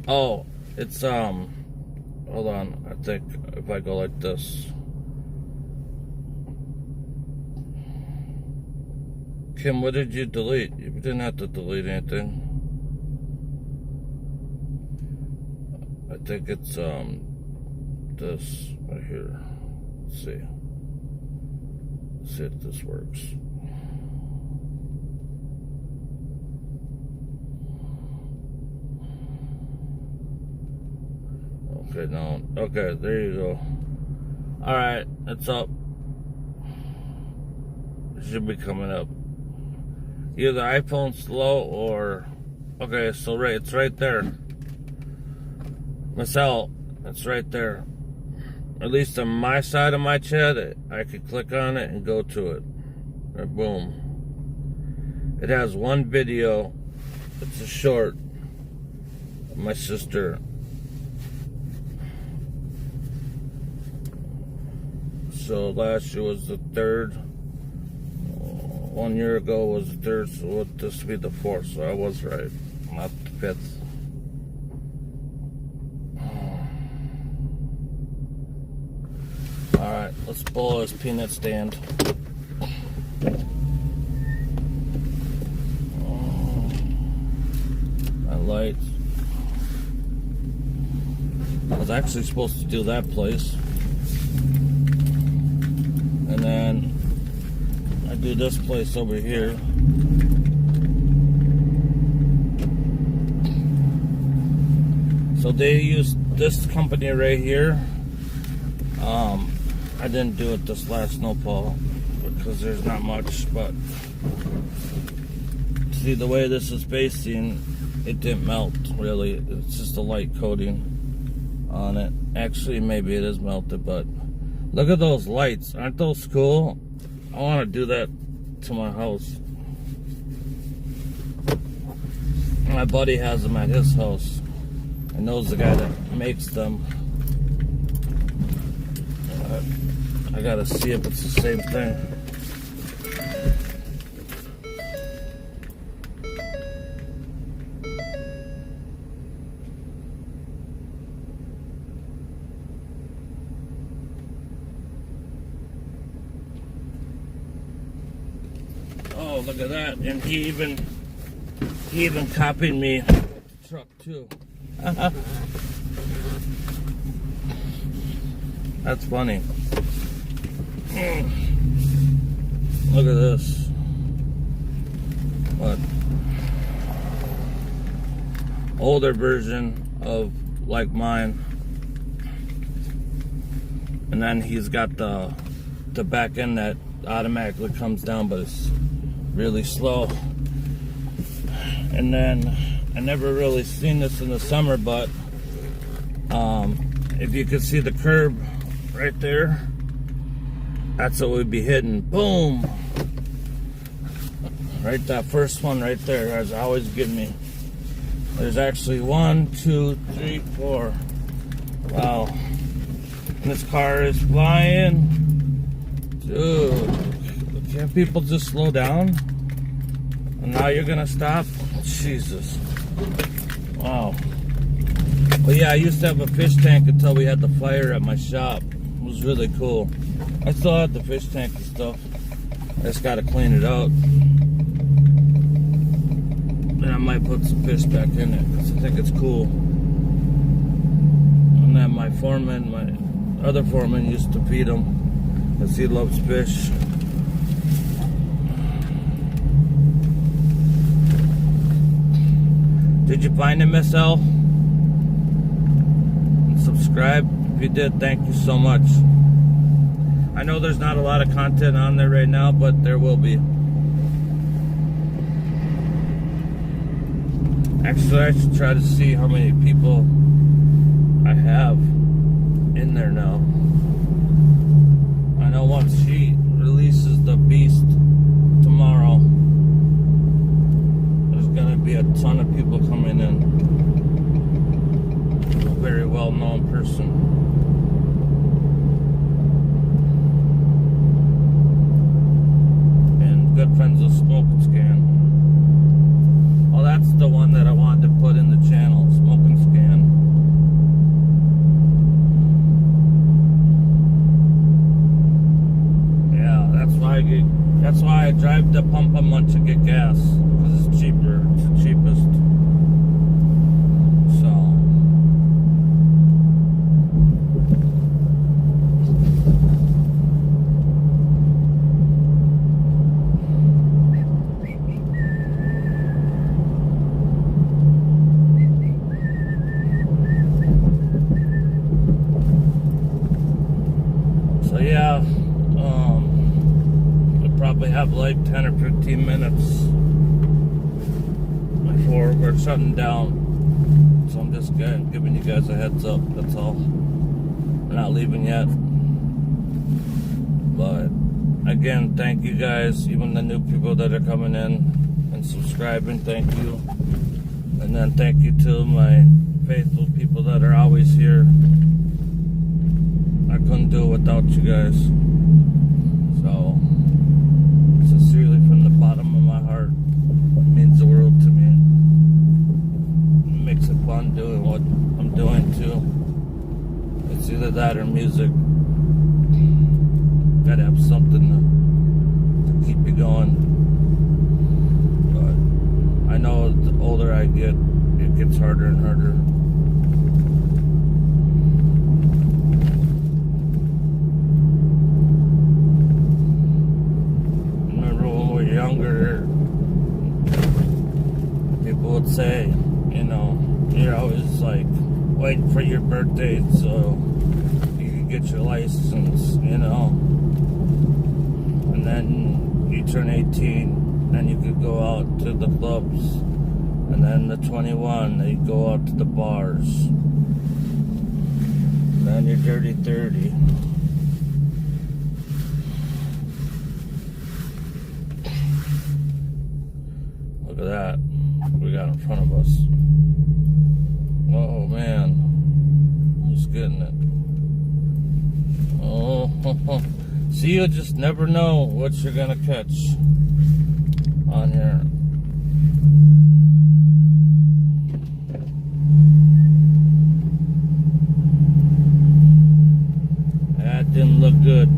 oh, it's, hold on, I think if I go like this. Kim, what did you delete? You didn't have to delete anything. I think it's, this right here. Let's see. Let's see if this works. Okay, no. Okay, there you go. Alright, it's up. It should be coming up. Either iPhone slow or... Okay, so it's right there. Marcel, it's right there. At least on my side of my chat, I could click on it and go to it. And boom. It has one video. It's a short. My sister. So last year was the third. 1 year ago was the third, so this will be the fourth. So I was right, not the fifth. Alright, let's blow his peanut stand. My lights. I was actually supposed to do that place. And then I do this place over here. So they use this company right here. I didn't do it this last snowfall because there's not much, but see the way this is facing, it didn't melt really. It's just a light coating on it. Actually, maybe it is melted, but look at those lights. Aren't those cool? I want to do that to my house. My buddy has them at his house. I know the guy that makes them. I gotta see if it's the same thing. Oh, look at that. And he even copied me with the truck too. That's funny. Look at this. What? Older version of like mine. And then he's got the back end that automatically comes down, but it's really slow. And then I never really seen this in the summer, but if you could see the curb right there, that's what we'd be hitting. Boom! Right, that first one right there has always given me. There's actually 1, 2, 3, 4. Wow. And this car is flying. Dude, can't people just slow down? And now you're gonna stop? Jesus. Wow. But yeah, I used to have a fish tank until we had the fire at my shop. It was really cool. I still have the fish tank and stuff. I just gotta clean it out. And I might put some fish back in it because I think it's cool. And then my other foreman used to feed him because he loves fish. Did you find it, Miss L? And subscribe. If you did, thank you so much. I know there's not a lot of content on there right now, but there will be. Actually, I should try to see how many people I have in there now. I know once she releases the beast tomorrow, there's gonna be a ton of people coming in. A very well-known person. And good friends of Smoke and Scan. Oh, that's the one that I wanted to put in the channel, Smoke and Scan. Yeah, that's why I drive to Pump a Munch to get gas, because it's cheaper. It's the cheapest. So yeah, we probably have like 10 or 15 minutes before we're shutting down. So I'm just giving you guys a heads up, that's all. We're not leaving yet. But again, thank you guys, even the new people that are coming in and subscribing, thank you. And then thank you to my faithful people that are always here. I couldn't do it without you guys. So, sincerely from the bottom of my heart, it means the world to me. It makes it fun doing what I'm doing too. It's either that or music. Gotta have something to keep you going. But I know the older I get, it gets harder and harder. Remember when we were younger, people would say, you know, you're always like waiting for your birthday so you can get your license, you know, and then you turn 18, then you could go out to the clubs, and then the 21, then you go out to the bars, and then you're dirty 30. Look at that, we got in front of us. Oh man, who's getting it? Oh, see, you just never know what you're gonna catch on here. That didn't look good.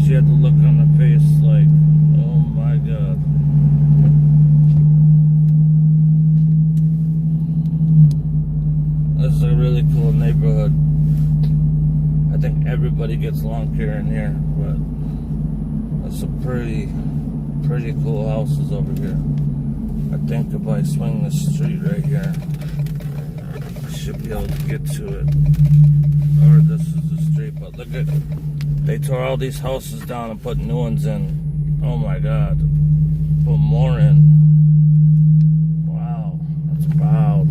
She had the look on her face like, oh my god. This is a really cool neighborhood. I think everybody gets lawn care in here, but there's some pretty cool houses over here. I think if I swing the street right here, I should be able to get to it. Or this is the street, but look at, they tore all these houses down and put new ones in. Oh my god. Put more in. Wow, that's wild.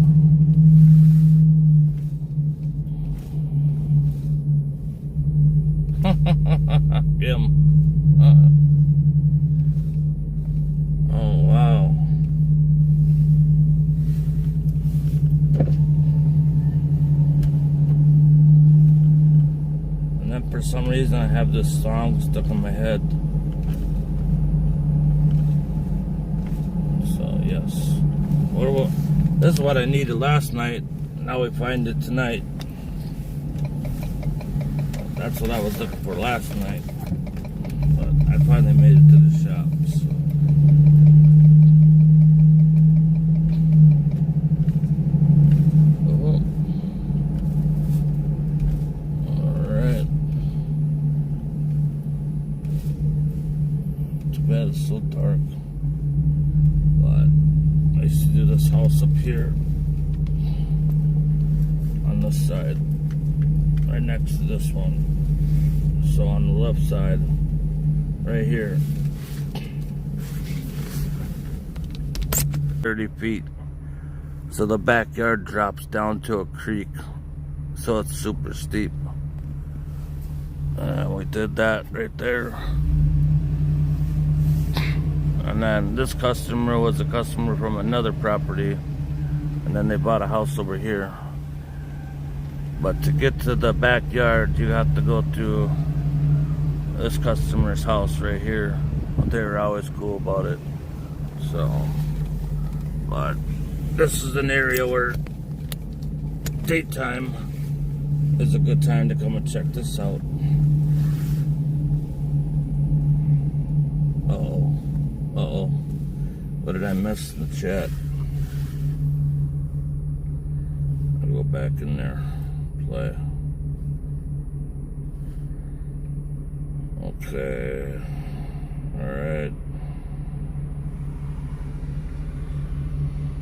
Him. Oh wow. And then for some reason I have this song stuck in my head. So yes. This is what I needed last night. Now we find it tonight. That's what I was looking for last night. But I finally made it to the shop. So. Oh. Alright. Too bad it's so dark. But I used to do this house up here. On this side. Right next to this one. So on the left side, right here, 30 feet. So the backyard drops down to a creek. So it's super steep. And we did that right there. And then this customer was a customer from another property. And then they bought a house over here. But to get to the backyard, you have to go through this customer's house right here. But they were always cool about it. So, but this is an area where daytime is a good time to come and check this out. Uh-oh. What did I miss in the chat? I'll go back in there. Play. Okay. Alright.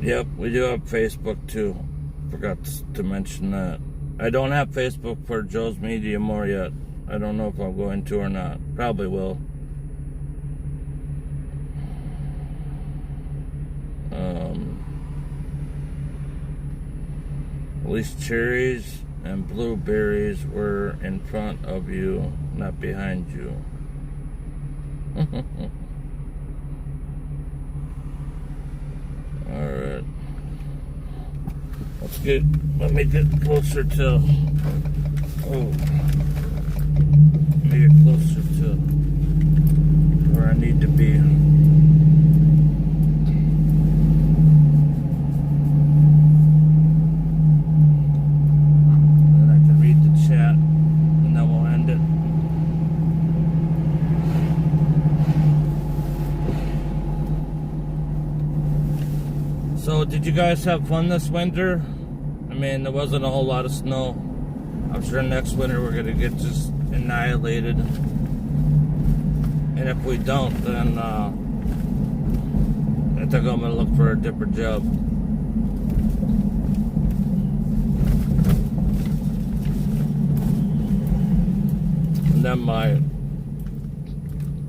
Yep, we do have Facebook too. Forgot to mention that. I don't have Facebook for Joe's Media More yet. I don't know if I'm going to or not. Probably will. At least cherries and blueberries were in front of you, not behind you. Alright. Let me get closer to, let me get closer to where I need to be. Then I can read the chat, and then we'll end it. did you guys have fun this winter? I mean, there wasn't a whole lot of snow. I'm sure next winter we're gonna get just annihilated. And if we don't, then I think I'm gonna look for a different job. And then my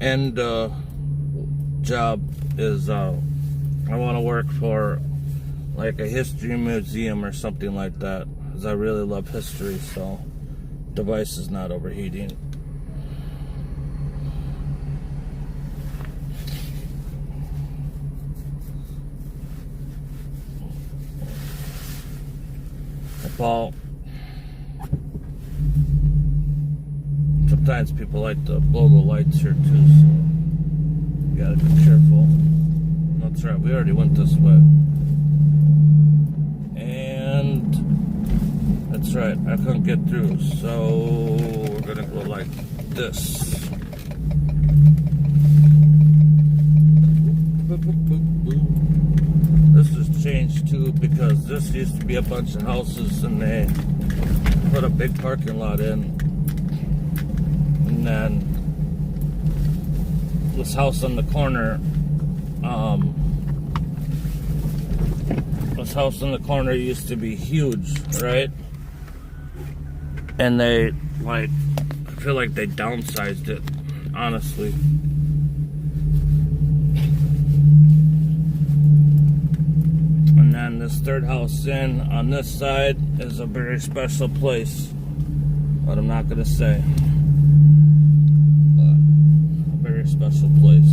end job is I want to work for like a history museum or something like that, because I really love history, so device is not overheating. Paul, sometimes people like to blow the lights here too, so you gotta be careful. That's right, we already went this way. And that's right, I couldn't get through, so we're gonna go like this. This has changed too, because this used to be a bunch of houses and they put a big parking lot in. And then this house on the corner, this house in the corner used to be huge, right? And they, like, I feel like they downsized it, honestly. And then this third house in on this side is a very special place, but I'm not gonna say. But a very special place.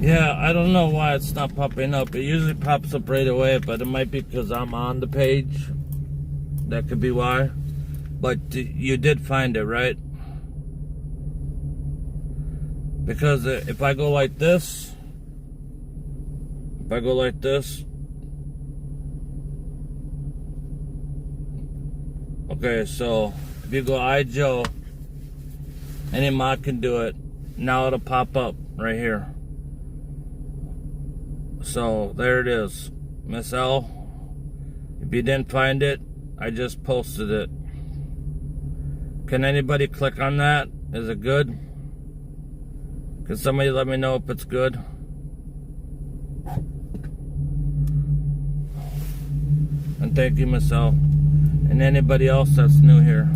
Yeah, I don't know why it's not popping up. It usually pops up right away, but it might be because I'm on the page. That could be why. But you did find it, right? Because if I go like this, okay, so if you go iJoe, any mod can do it. Now it'll pop up right here. So there it is, Miss L. If you didn't find it, I just posted it. Can anybody click on that? Is it good? Can somebody let me know if it's good? And thank you, Miss L. And anybody else that's new here.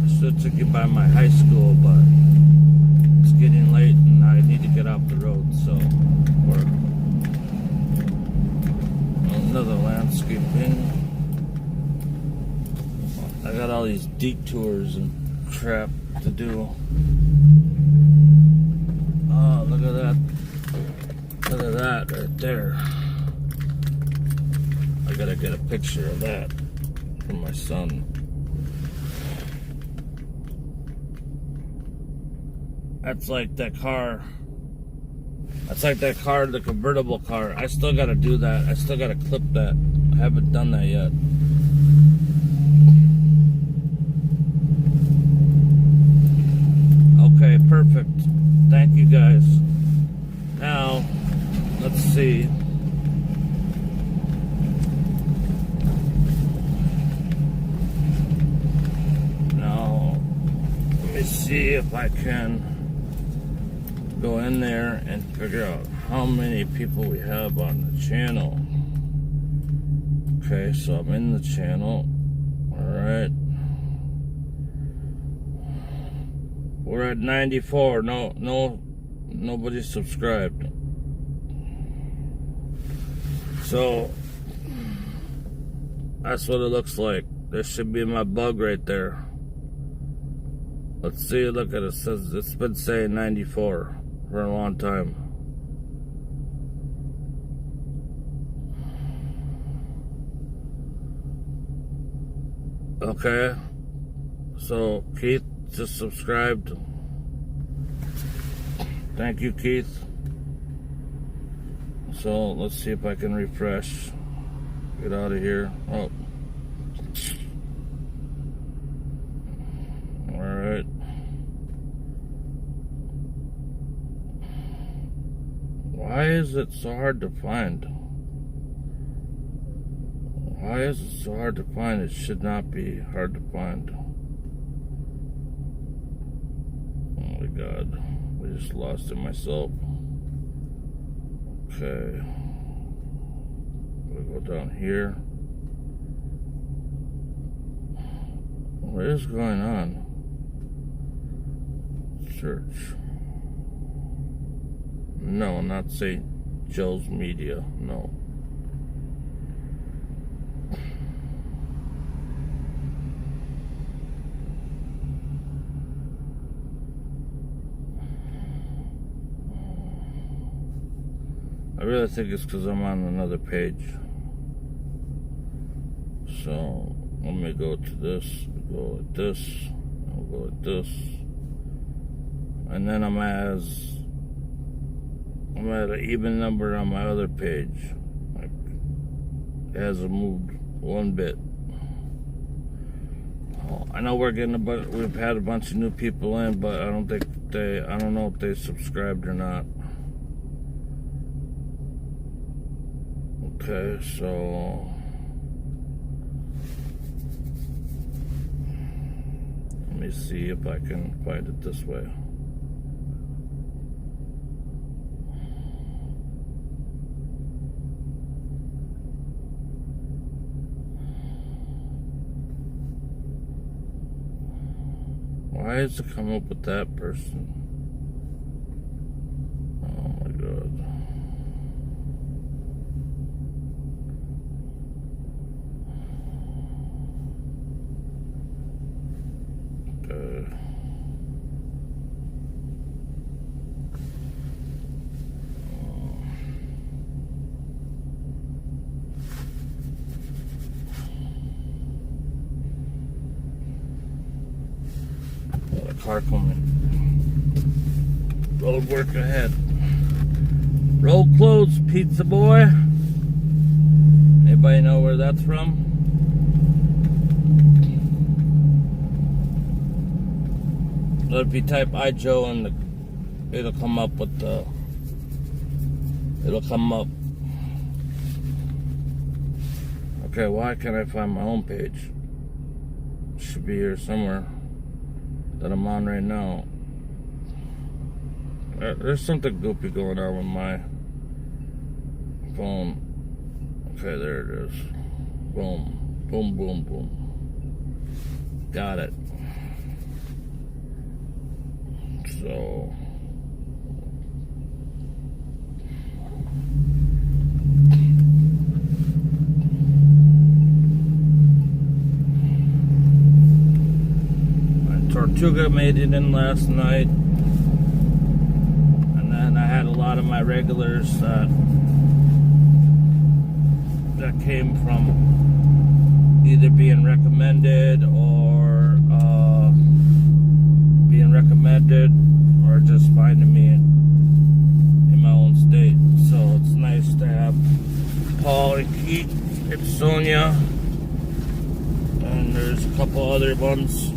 I should have took you by my high school, but it's getting late and I need to get off the road, so work. Another landscaping. I got all these detours and crap to do. Oh, look at that. Look at that right there. I gotta get a picture of that for my son. That's like that car. That's like that car, the convertible car. I still gotta do that. I still gotta clip that. I haven't done that yet. Okay, perfect. Thank you guys. Now, let's see. Now, let me see if I can go in there and figure out how many people we have on the channel. Okay, so I'm in the channel. Alright. We're at 94. Nobody subscribed. So that's what it looks like. There should be my bug right there. Let's see, look at it. It says it's been saying 94 for a long time. Okay, so Keith just subscribed. Thank you, Keith. So let's see if I can refresh. Get out of here. Oh. Alright. Why is it so hard to find? Why is it so hard to find? It should not be hard to find. Oh my God. I just lost it myself. Okay. We'll go down here. What is going on? Search. No, not St. Joe's Media. No. I really think it's because I'm on another page. So let me go to this, go like this, I'll go like this, and then I'm at an even number on my other page. Like, it hasn't moved one bit. Oh, I know we've had a bunch of new people in, but I don't know if they subscribed or not. Okay, so let me see if I can find it this way. Why does it come up with that person? Oh my God. Car coming. Road work ahead. Road closed, Pizza Boy. Anybody know where that's from? But if you type iJoe and it'll come up with the. It'll come up. Okay, why can't I find my home page? It should be here somewhere. That I'm on right now. There's something goofy going on with my phone. Okay, there it is. Boom. Boom, boom, boom. Got it. So Tortuga made it in last night, and then I had a lot of my regulars that came from either being recommended or just finding me in my own state. So it's nice to have Paul and Keith and Sonia, and there's a couple other ones.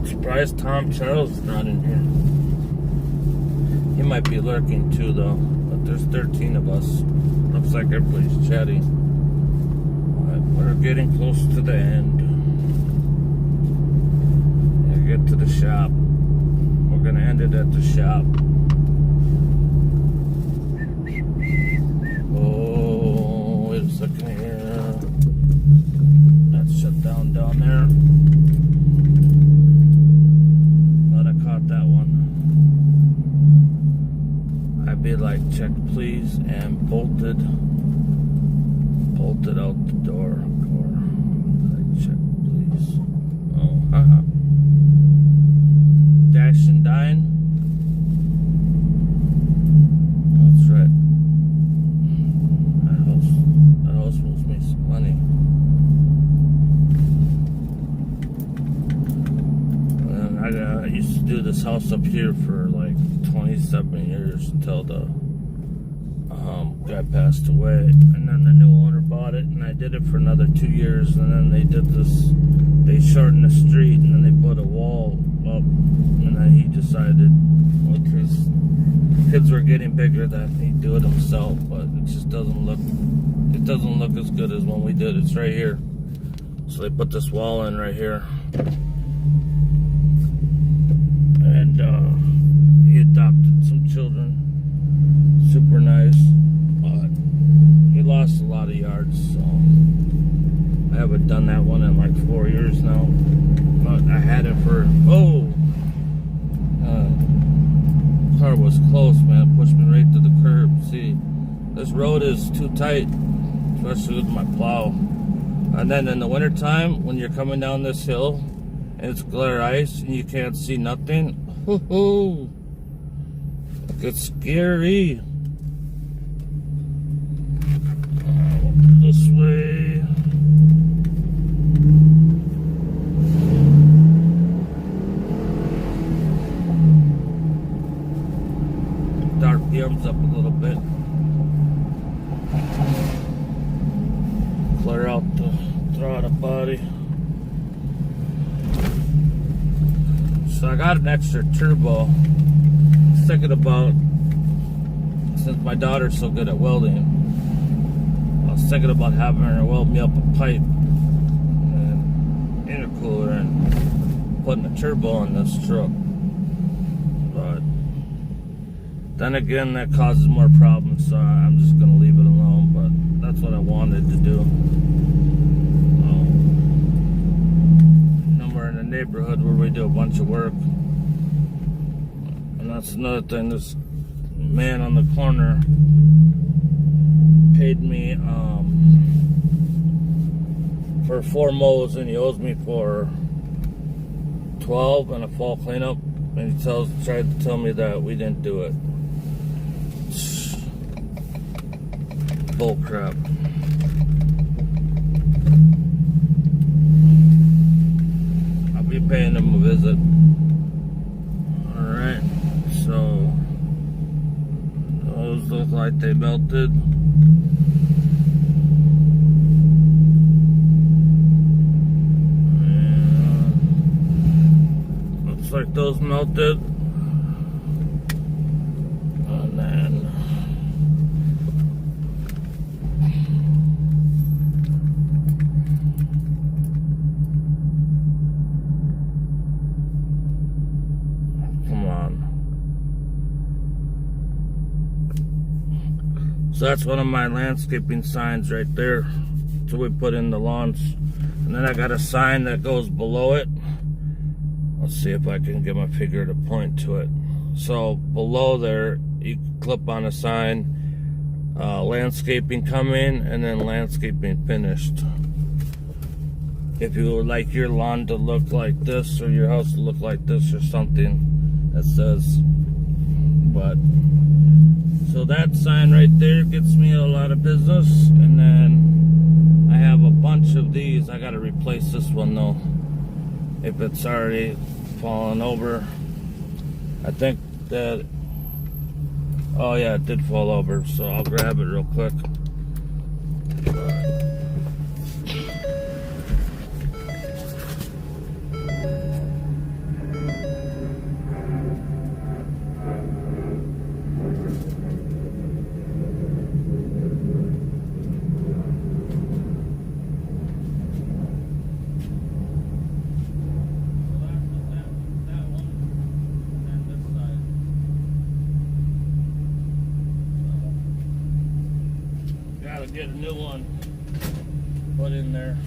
Surprised Tom Charles is not in here. He might be lurking too, though. But there's 13 of us. Looks like everybody's chatting. But we're getting close to the end. Get to the shop. We're gonna end it at the shop. Oh, wait a second here. That's shut down there. That one. I'd be like, check please, and bolted out the door. Like, check please. Oh, haha. Dash and dine. That's right. That house owes me some money. I used to do the this house up here for like 27 years until the guy passed away, and then the new owner bought it, and I did it for another 2 years, and then they did this. They shortened the street, and then they put a wall up, and then he decided, with his kids were getting bigger, that he'd do it himself, but it just doesn't look. It doesn't look as good as when we did. It's right here. So they put this wall in right here. And he adopted some children. Super nice. But he lost a lot of yards, so I haven't done that one in like 4 years now. But I had it for car was close, man. Pushed me right to the curb. See, this road is too tight, especially with my plow. And then in the wintertime, when you're coming down this hill and it's glare ice and you can't see nothing, it's scary. This way. Dark RPMs up a little bit. Clear out the throttle body. So I got an extra turbo. Thinking about, since my daughter's so good at welding, I was thinking about having her weld me up a pipe and intercooler and putting a turbo on this truck. But then again, that causes more problems, so I'm just gonna leave it alone. But that's what I wanted to do. And we're in a neighborhood where we do a bunch of work, and that's another thing. This man on the corner paid me for 4 mows, and he owes me for 12 and a fall cleanup, and he tried to tell me that we didn't do it. Bull crap. I'll be paying him a visit. Alright, so those look like they melted. And looks like those melted. And then so that's one of my landscaping signs right there. So we put in the lawns. And then I got a sign that goes below it. Let's see if I can get my finger to point to it. So below there, you clip on a sign, landscaping coming, and then landscaping finished. If you would like your lawn to look like this, or your house to look like this, or something that says, but so that sign right there gets me a lot of business. And then I have a bunch of these. I got to replace this one though, if it's already fallen over. I think that, oh yeah, it did fall over, so I'll grab it real quick. Get a new one put in there.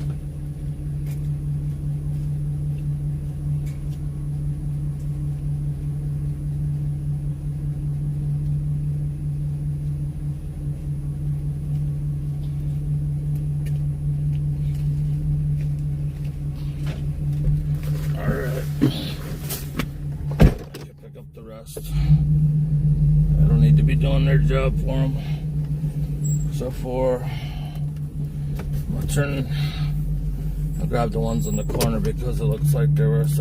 All right, I can pick up the rest. I don't need to be doing their job for them. So for my turn, I'll grab the ones in the corner because it looks like there was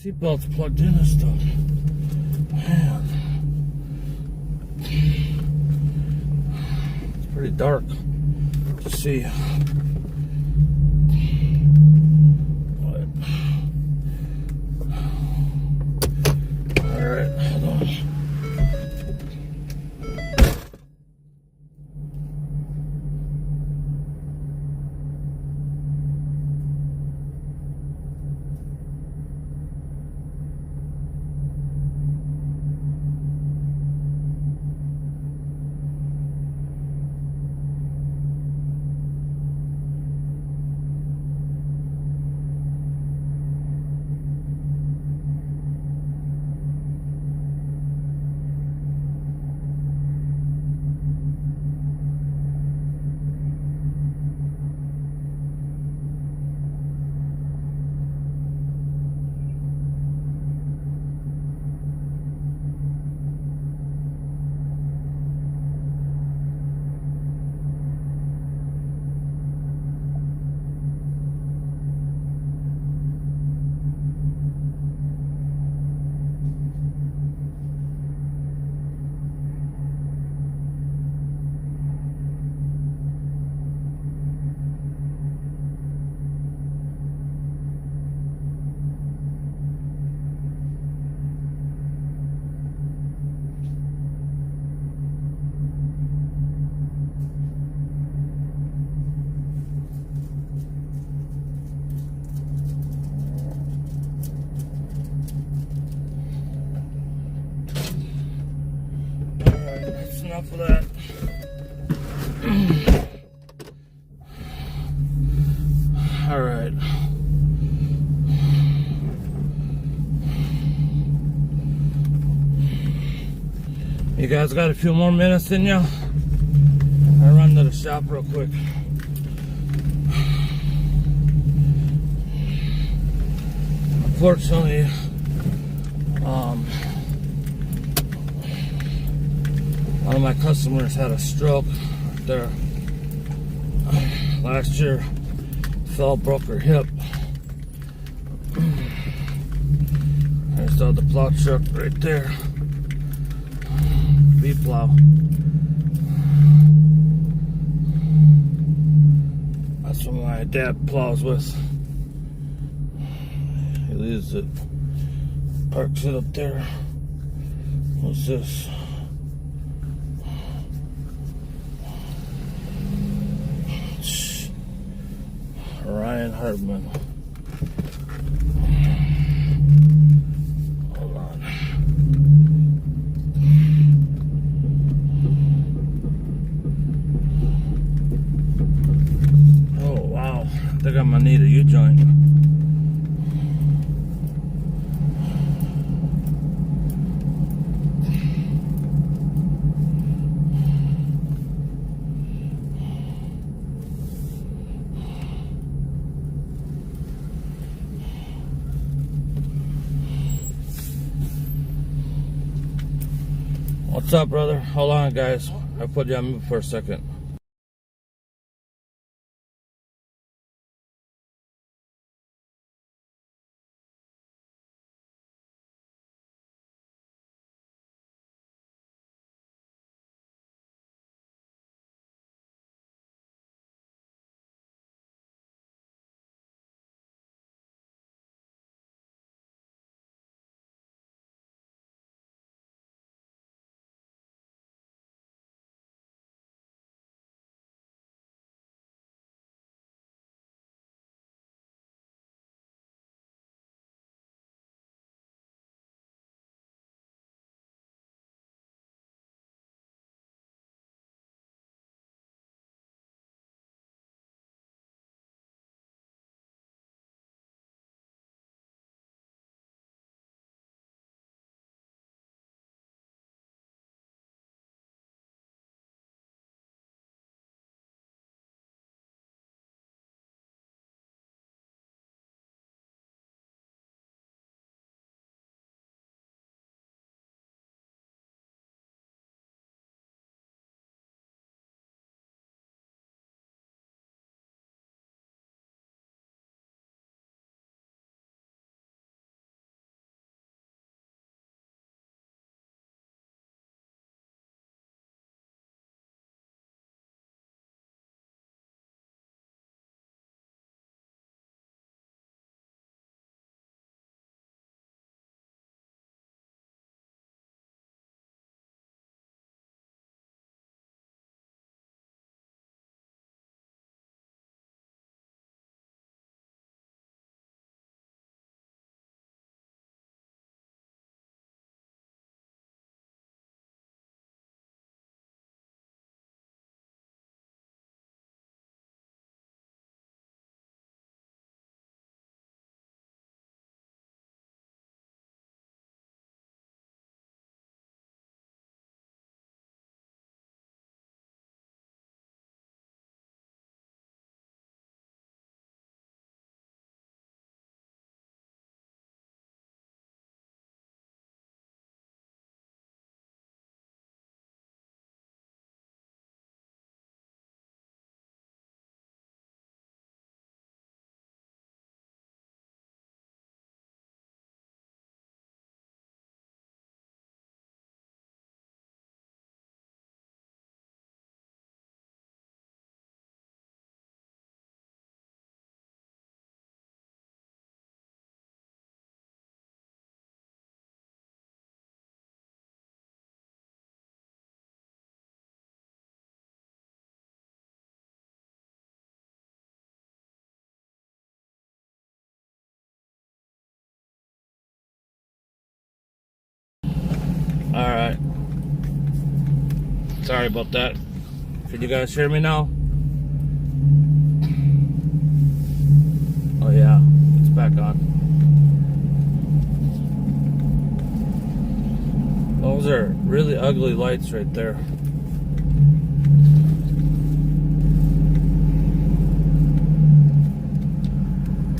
Seatbelt's plugged in and stuff. Man. It's pretty dark to see. Alright, hold on. Alright, that's enough of that. Alright. You guys got a few more minutes in you? I'll run to the shop real quick. Unfortunately, one of my customers had a stroke there last year. Fell, broke her hip. I saw the plow truck right there. V-plow. That's what my dad plows with. He leaves it, parks it up there. What's this? Ryan Hardman. Hold on. Oh wow, I think I'm gonna need a U-joint. What's up, brother? Hold on, guys. I put you on mute for a second. Alright. Sorry about that. Can you guys hear me now? Oh yeah, it's back on. Those are really ugly lights right there.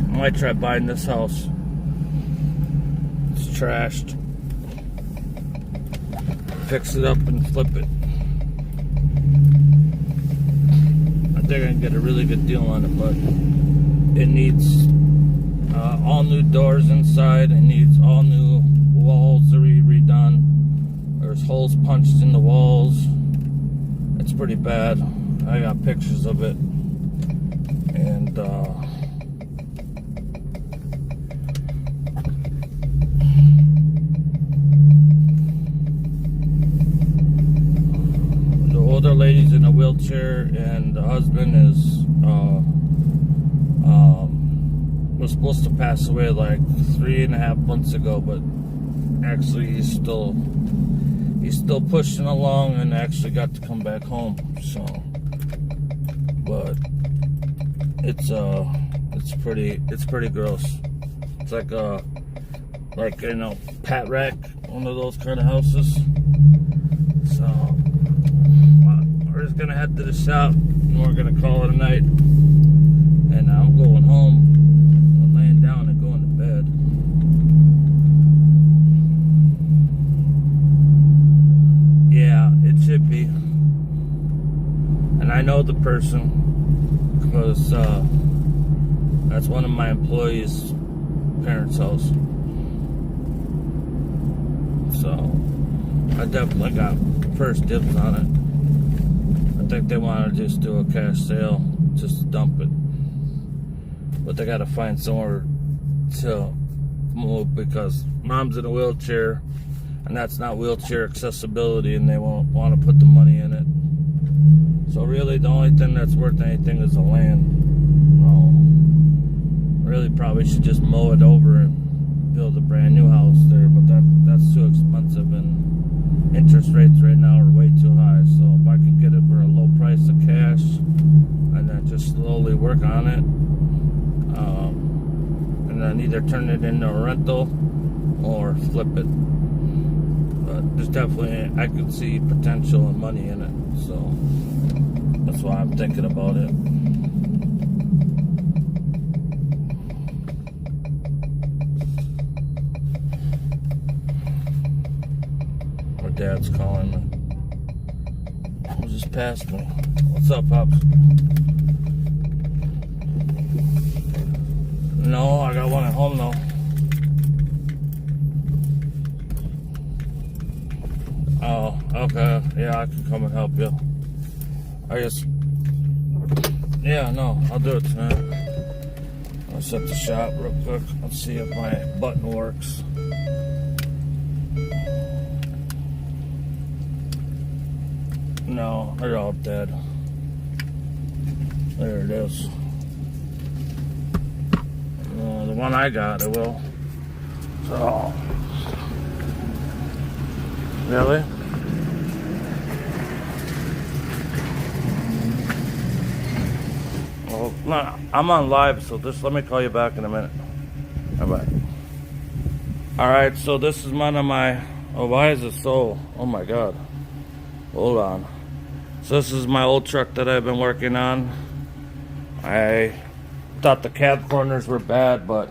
I might try buying this house. It's trashed. Fix it up and flip it. I think I can get a really good deal on it, but it needs all new doors inside. It needs all new walls to be redone. There's holes punched in the walls. It's pretty bad. I got pictures of it. And the older lady's in a wheelchair, and the husband is was supposed to pass away like 3.5 months ago, but actually he's still pushing along and actually got to come back home. So, but it's pretty gross. It's like Pat Rack, one of those kind of houses. So we're just gonna head to the shop and we're gonna call it a night. And I'm going home. I'm laying down and going to bed. Yeah, it should be. And I know the person because that's one of my employees' parents' house. So I definitely got first dibs on it. I think they want to just do a cash sale, just dump it. But they got to find somewhere to move because mom's in a wheelchair, and that's not wheelchair accessibility, and they won't want to put the money in it. So really, the only thing that's worth anything is the land. Really, probably should just mow it over and build a brand new house there, but that's too expensive, and interest rates right now are way too high. So if I could get it for a low price of cash, and then just slowly work on it, and then either turn it into a rental or flip it. But there's definitely, I could see potential and money in it, so that's why I'm thinking about it. My dad's calling me. He just passed me. What's up, Pops? No, I got one at home though. Oh, okay. Yeah, I can come and help you. Yeah, no, I'll do it tonight. I'll set the shop real quick. Let's see if my button works. No, they're all dead. There it is. The one I got, it will. So, really? Well, no, I'm on live, so just let me call you back in a minute. Bye-bye. Alright, so this is one of my... Oh, why is it so... Oh my god. Hold on. So this is my old truck that I've been working on. I thought the cab corners were bad, but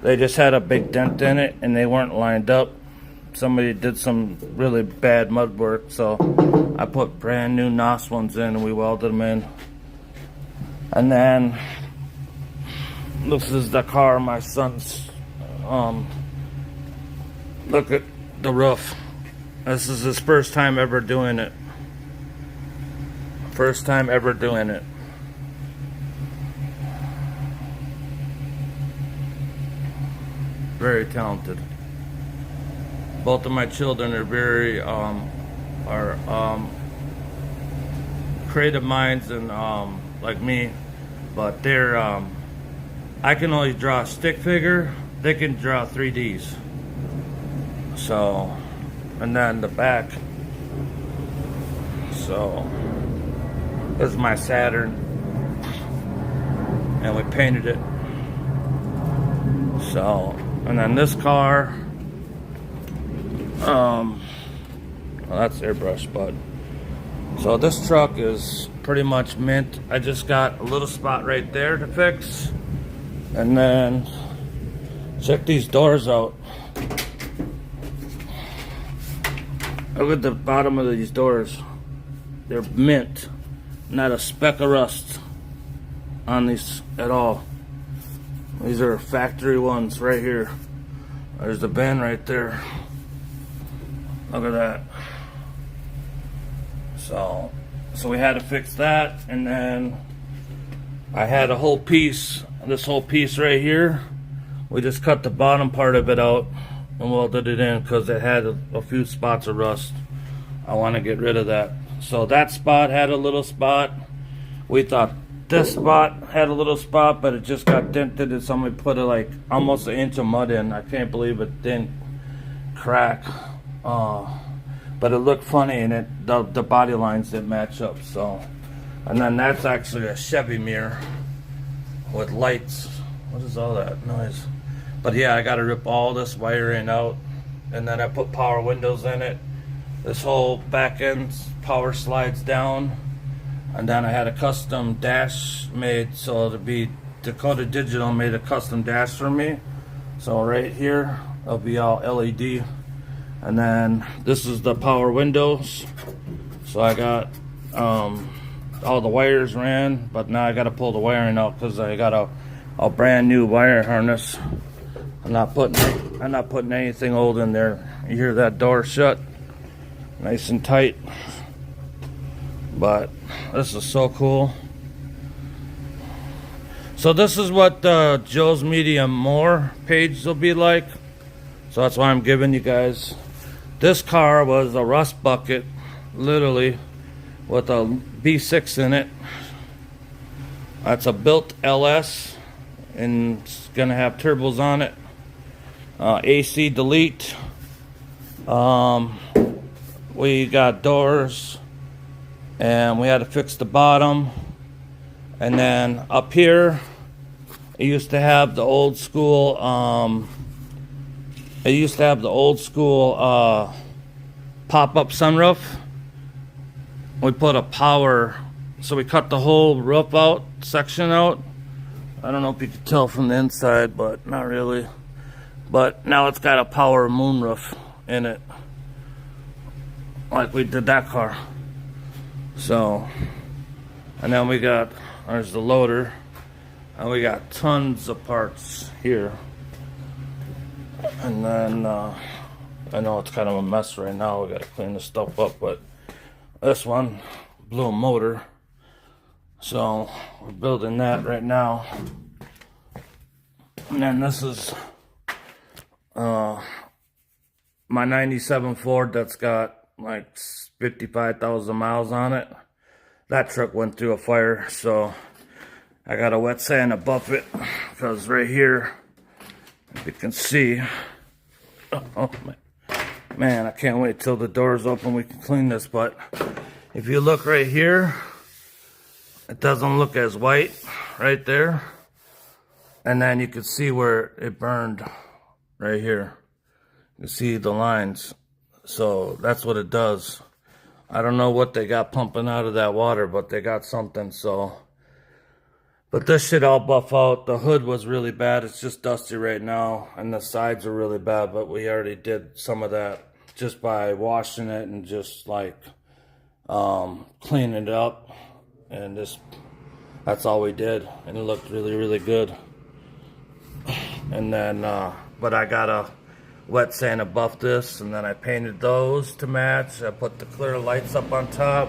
they just had a big dent in it and they weren't lined up. Somebody did some really bad mud work, so I put brand new NOS ones in and we welded them in. And then this is the car my son's. Look at the roof. This is his first time ever doing it. First time ever doing it. Very talented. Both of my children are very creative minds and like me, but they're I can only draw a stick figure. They can draw 3Ds. So and then the back. So this is my Saturn, and we painted it. So, and then this car, well, that's airbrush, but so this truck is pretty much mint. I just got a little spot right there to fix, and then check these doors out. Look at the bottom of these doors. They're mint, not a speck of rust on these at all. These are factory ones right here. There's the bend right there. Look at that. So we had to fix that, and then I had a whole piece, this whole piece right here. We just cut the bottom part of it out and welded it in because it had a few spots of rust. I want to get rid of that. So that spot had a little spot. We thought this spot had a little spot, but it just got dented and somebody put like almost an inch of mud in. I can't believe it didn't crack. But it looked funny, and the body lines didn't match up. So, and then that's actually a Chevy mirror with lights. What is all that noise? But yeah, I got to rip all this wiring out, and then I put power windows in it. This whole back end power slides down, and then I had a custom dash made, so it'll be Dakota Digital made a custom dash for me. So right here, it'll be all LED. And then this is the power windows. So I got all the wires ran, but now I got to pull the wiring out because I got a brand new wire harness. I'm not putting anything old in there. You hear that door shut, nice and tight. But this is so cool. So this is what Joe's Medium More page will be like. So that's why I'm giving you guys. This car was a rust bucket, literally, with a V6 in it. That's a built LS, and it's gonna have turbos on it. AC delete. We got doors, and we had to fix the bottom. And then up here, it used to have the old school. It used to have the old school pop-up sunroof. We put a power, so we cut the whole roof out, section out. I don't know if you can tell from the inside, but not really. But now it's got a power moonroof in it, like we did that car. So, and then there's the loader, and we got tons of parts here. And then I know it's kind of a mess right now. We got to clean this stuff up, but this one blew a motor, so we're building that right now. And then this is my 97 Ford that's got like 55,000 miles on it. That truck went through a fire, so I got to wet sand to buff it, because right here, if you can see, oh man, I can't wait till the door's open, we can clean this. But if you look right here, it doesn't look as white right there. And then you can see where it burned right here. You see the lines. So that's what it does. I don't know what they got pumping out of that water, but they got something. So, but this should all buff out. The hood was really bad. It's just dusty right now, and the sides are really bad, but we already did some of that just by washing it and just like cleaning it up, and that's all we did, and it looked really, really good. And then but I gotta wet sand and buff this, and then I painted those to match. I put the clear lights up on top,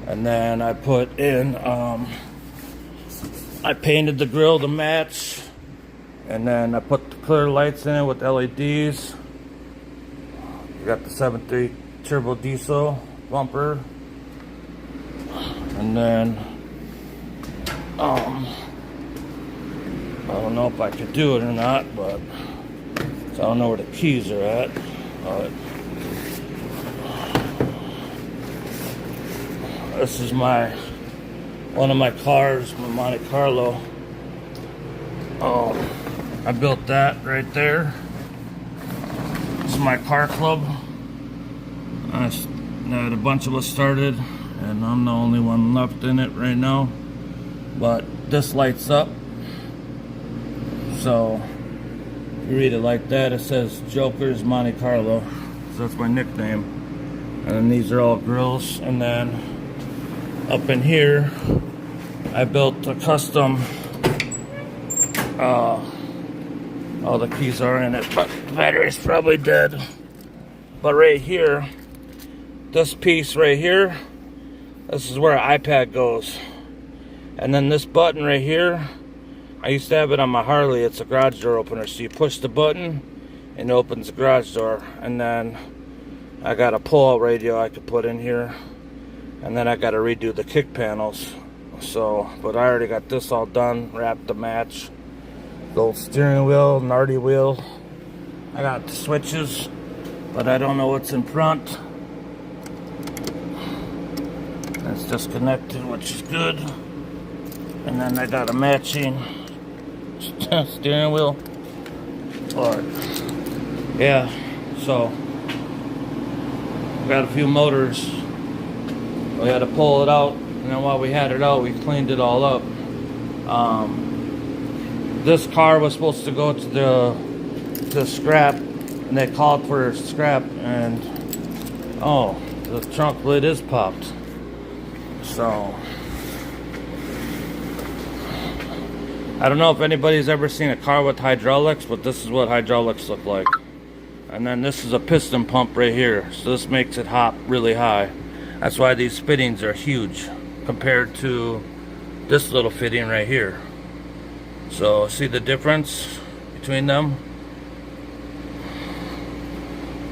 and then I put in I painted the grill to match, and then I put the clear lights in it with LEDs. Got the 7.3 turbo diesel bumper, and then I don't know if I could do it or not, but so I don't know where the keys are at. But This is one of my cars, my Monte Carlo. Oh, I built that right there. This is my car club. I had a bunch of us started, and I'm the only one left in it right now. But this lights up. So if you read it like that, it says Joker's Monte Carlo. So that's my nickname. And then these are all grills. And then up in here, I built a custom. All the keys are in it, but the battery's probably dead. But right here, this piece right here, this is where an iPad goes. And then this button right here, I used to have it on my Harley. It's a garage door opener. So you push the button and it opens the garage door. And then I got a pull-out radio I could put in here. And then I got to redo the kick panels. So, but I already got this all done, wrapped the match. The old steering wheel, Nardi wheel. I got the switches, but I don't know what's in front. It's disconnected, which is good. And then I got a matching steering wheel. But yeah, so got a few motors. We had to pull it out, and then while we had it out, we cleaned it all up. This car was supposed to go to the scrap, and they called for scrap, and oh, the trunk lid is popped. So I don't know if anybody's ever seen a car with hydraulics, but this is what hydraulics look like. And then this is a piston pump right here, so this makes it hop really high. That's why these fittings are huge compared to this little fitting right here. So see the difference between them?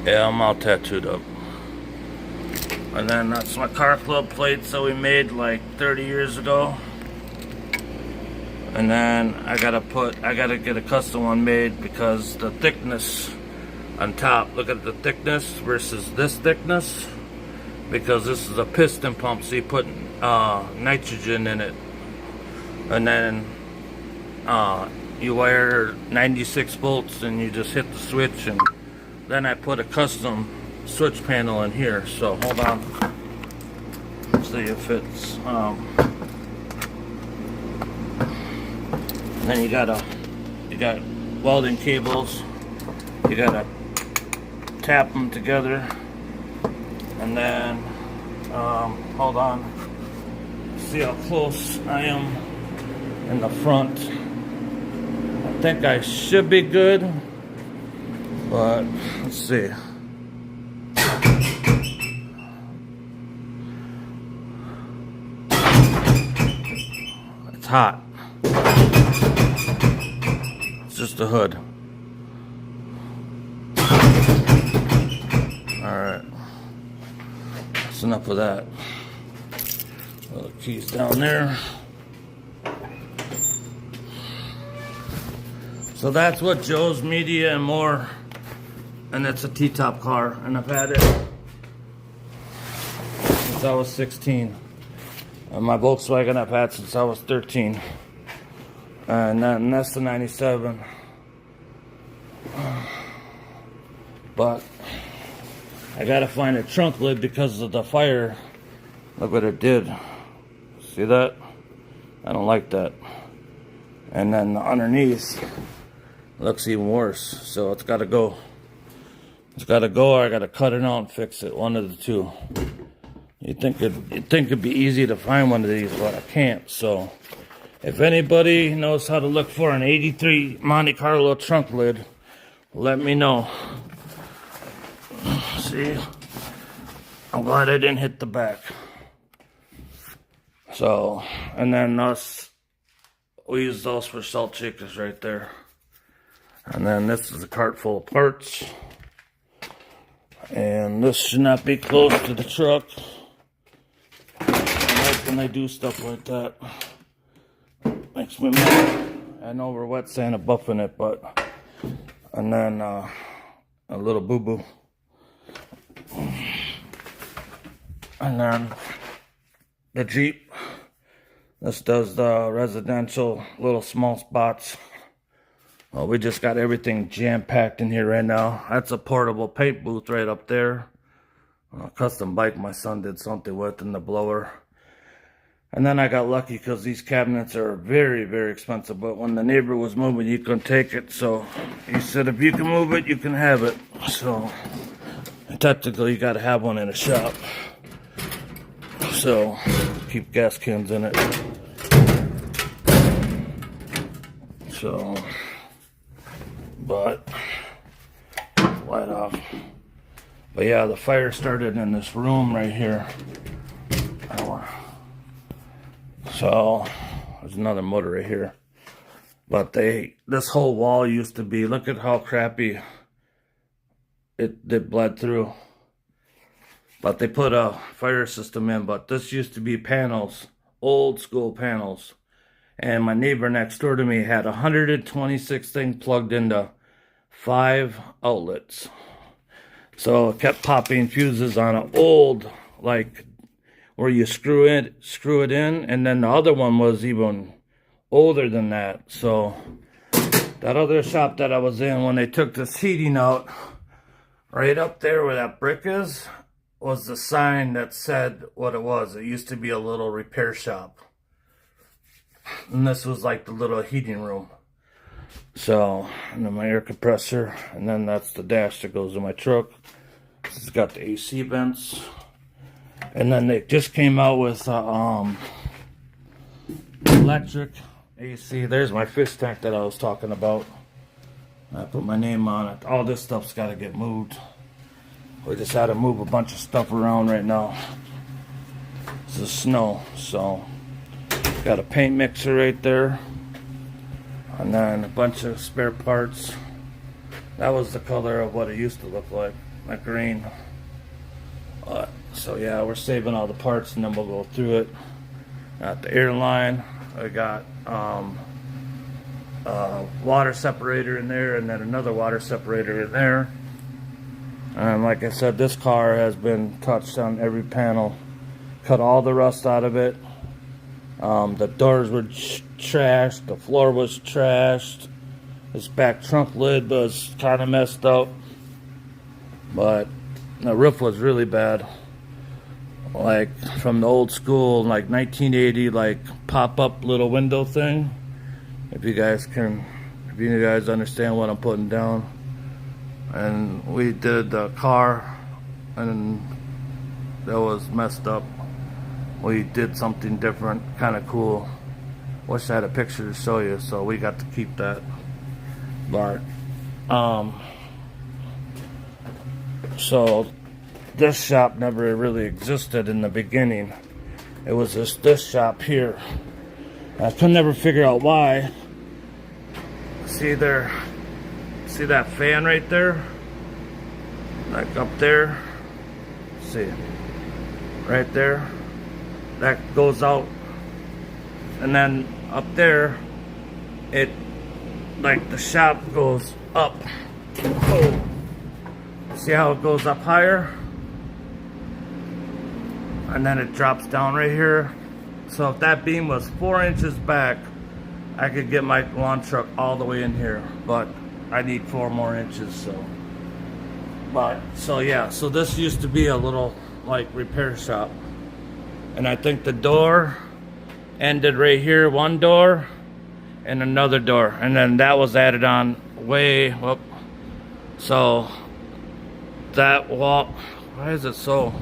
Yeah, I'm all tattooed up. And then that's my car club plates that we made like 30 years ago. And then I gotta get a custom one made because the thickness on top, look at the thickness versus this thickness. Because this is a piston pump, so you put nitrogen in it. And then you wire 96 volts and you just hit the switch, and then I put a custom switch panel in here. So hold on, see if it's and then you got welding cables, you gotta tap them together, and then hold on, see how close I am in the front. I think I should be good, but let's see. It's hot. It's just the hood. Alright. That's enough of that. Well, the keys down there. So that's what Joe's Media and More, and it's a T-top car, and I've had it since I was 16. And my Volkswagen I've had since I was 13. And that's the 97. But I gotta find a trunk lid because of the fire. Look what it did. See that? I don't like that. And then underneath looks even worse. So it's gotta go. It's gotta go, or I gotta cut it out and fix it. One of the two. You'd think it'd be easy to find one of these, but I can't. So if anybody knows how to look for an 83 Monte Carlo trunk lid, let me know. See? I'm glad I didn't hit the back. So, and then we use those for salt shakers right there. And then this is a cart full of parts. And this should not be close to the truck. I like when they do stuff like that. Makes me mad. I know we're wet sand and buffing it, but... And then a little boo-boo. And then the Jeep. This does the residential little small spots. Well, we just got everything jam-packed in here right now. That's a portable paint booth right up there. A custom bike my son did something with in the blower. And then I got lucky because these cabinets are very, very expensive. But when the neighbor was moving, you couldn't take it. So he said, if you can move it, you can have it. So technically, you got to have one in a shop. So keep gas cans in it. So, but light off. But yeah, the fire started in this room right here. So there's another motor right here. But this whole wall used to be, look at how crappy it bled through. But they put a fire system in, but this used to be panels, old school panels. And my neighbor next door to me had 126 things plugged into 5 outlets. So it kept popping fuses on an old, like, where you screw it in, and then the other one was even older than that. So that other shop that I was in, when they took this heating out, right up there where that brick is, was the sign that said what it was. It used to be a little repair shop. And this was like the little heating room. So, and then my air compressor, and then that's the dash that goes in my truck. It's got the AC vents. And then they just came out with electric AC. There's my fish tank that I was talking about. I put my name on it. All this stuff's got to get moved. We just had to move a bunch of stuff around right now. This is snow, so got a paint mixer right there. And then a bunch of spare parts. That was the color of what it used to look like green. So yeah, we're saving all the parts and then we'll go through it. Got the airline. I got water separator in there, and then another water separator in there. And like I said, this car has been touched on every panel. Cut all the rust out of it. The doors were trashed. The floor was trashed. This back trunk lid was kind of messed up. But the roof was really bad. Like from the old school, like 1980, like pop-up little window thing. If you guys understand what I'm putting down. And we did the car, and that was messed up. We did something different, kind of cool. Wish I had a picture to show you, so we got to keep that. But so this shop never really existed in the beginning. It was just this shop here. I could never figure out why. See there? See that fan right there? Like up there? See? Right there? That goes out. And then up there, it, like the shop goes up. Oh. See how it goes up higher? And then it drops down right here. So if that beam was 4 inches back, I could get my lawn truck all the way in here. But I need 4 more inches, so. But, so yeah, so this used to be a little, like, repair shop. And I think the door ended right here, one door, and another door. And then that was added on way, whoop. So, that wall, why is it so?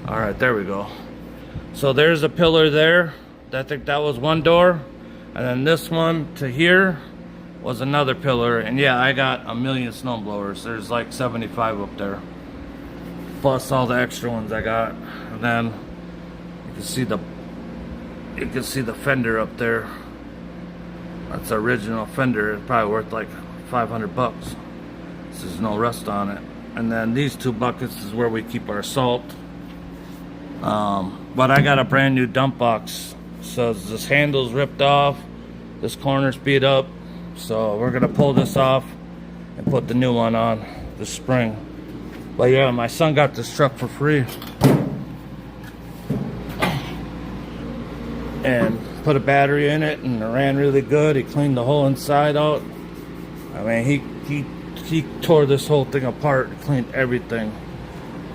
All right, there we go. So there's a pillar there. I think that was one door. And then this one to here was another pillar. And yeah, I got a million snow blowers. There's like 75 up there. Plus all the extra ones I got. And then you can see the fender up there. That's the original fender. It's probably worth like 500 bucks. There's no rust on it. And then these 2 buckets is where we keep our salt. But I got a brand new dump box. So this handle's ripped off. This corner's beat up. So we're gonna pull this off and put the new one on this spring. But yeah, my son got this truck for free. and put a battery in it, and it ran really good. He cleaned the whole inside out. I mean, he tore this whole thing apart, cleaned everything,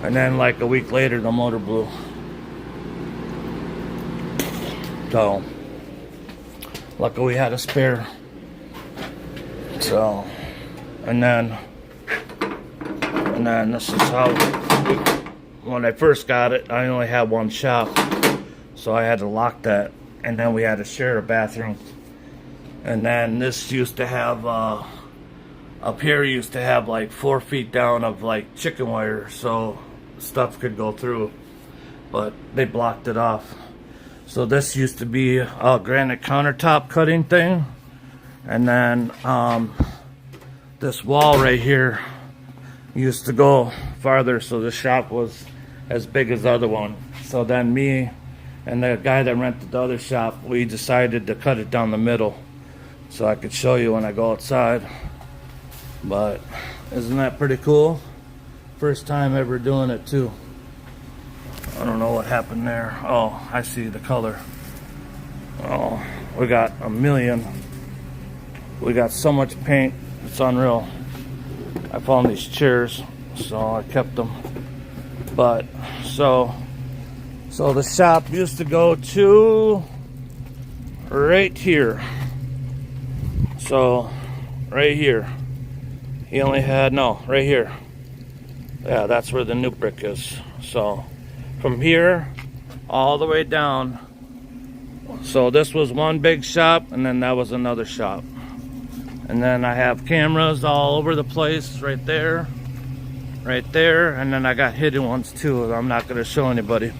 and then like a week later the motor blew. So luckily we had a spare. So and then this is how when I first got it, I only had one shop, so I had to lock that, and then we had to share a bathroom. And then this used to have up here used to have like 4 feet down of like chicken wire, so stuff could go through, but they blocked it off. So this used to be a granite countertop cutting thing, and then this wall right here used to go farther, so the shop was as big as the other one. So then me and the guy that rented the other shop, we decided to cut it down the middle so I could show you when I go outside. But isn't that pretty cool? First time ever doing it too. I don't know what happened there. Oh, I see the color. Oh, we got a million. We got so much paint, it's unreal. I found these chairs, so I kept them. But so the shop used to go to right here. So right here. He only had, no, right here. Yeah, that's where the new brick is. So from here all the way down. So this was one big shop, and then that was another shop. And then I have cameras all over the place, right there, and then I got hidden ones too that I'm not going to show anybody.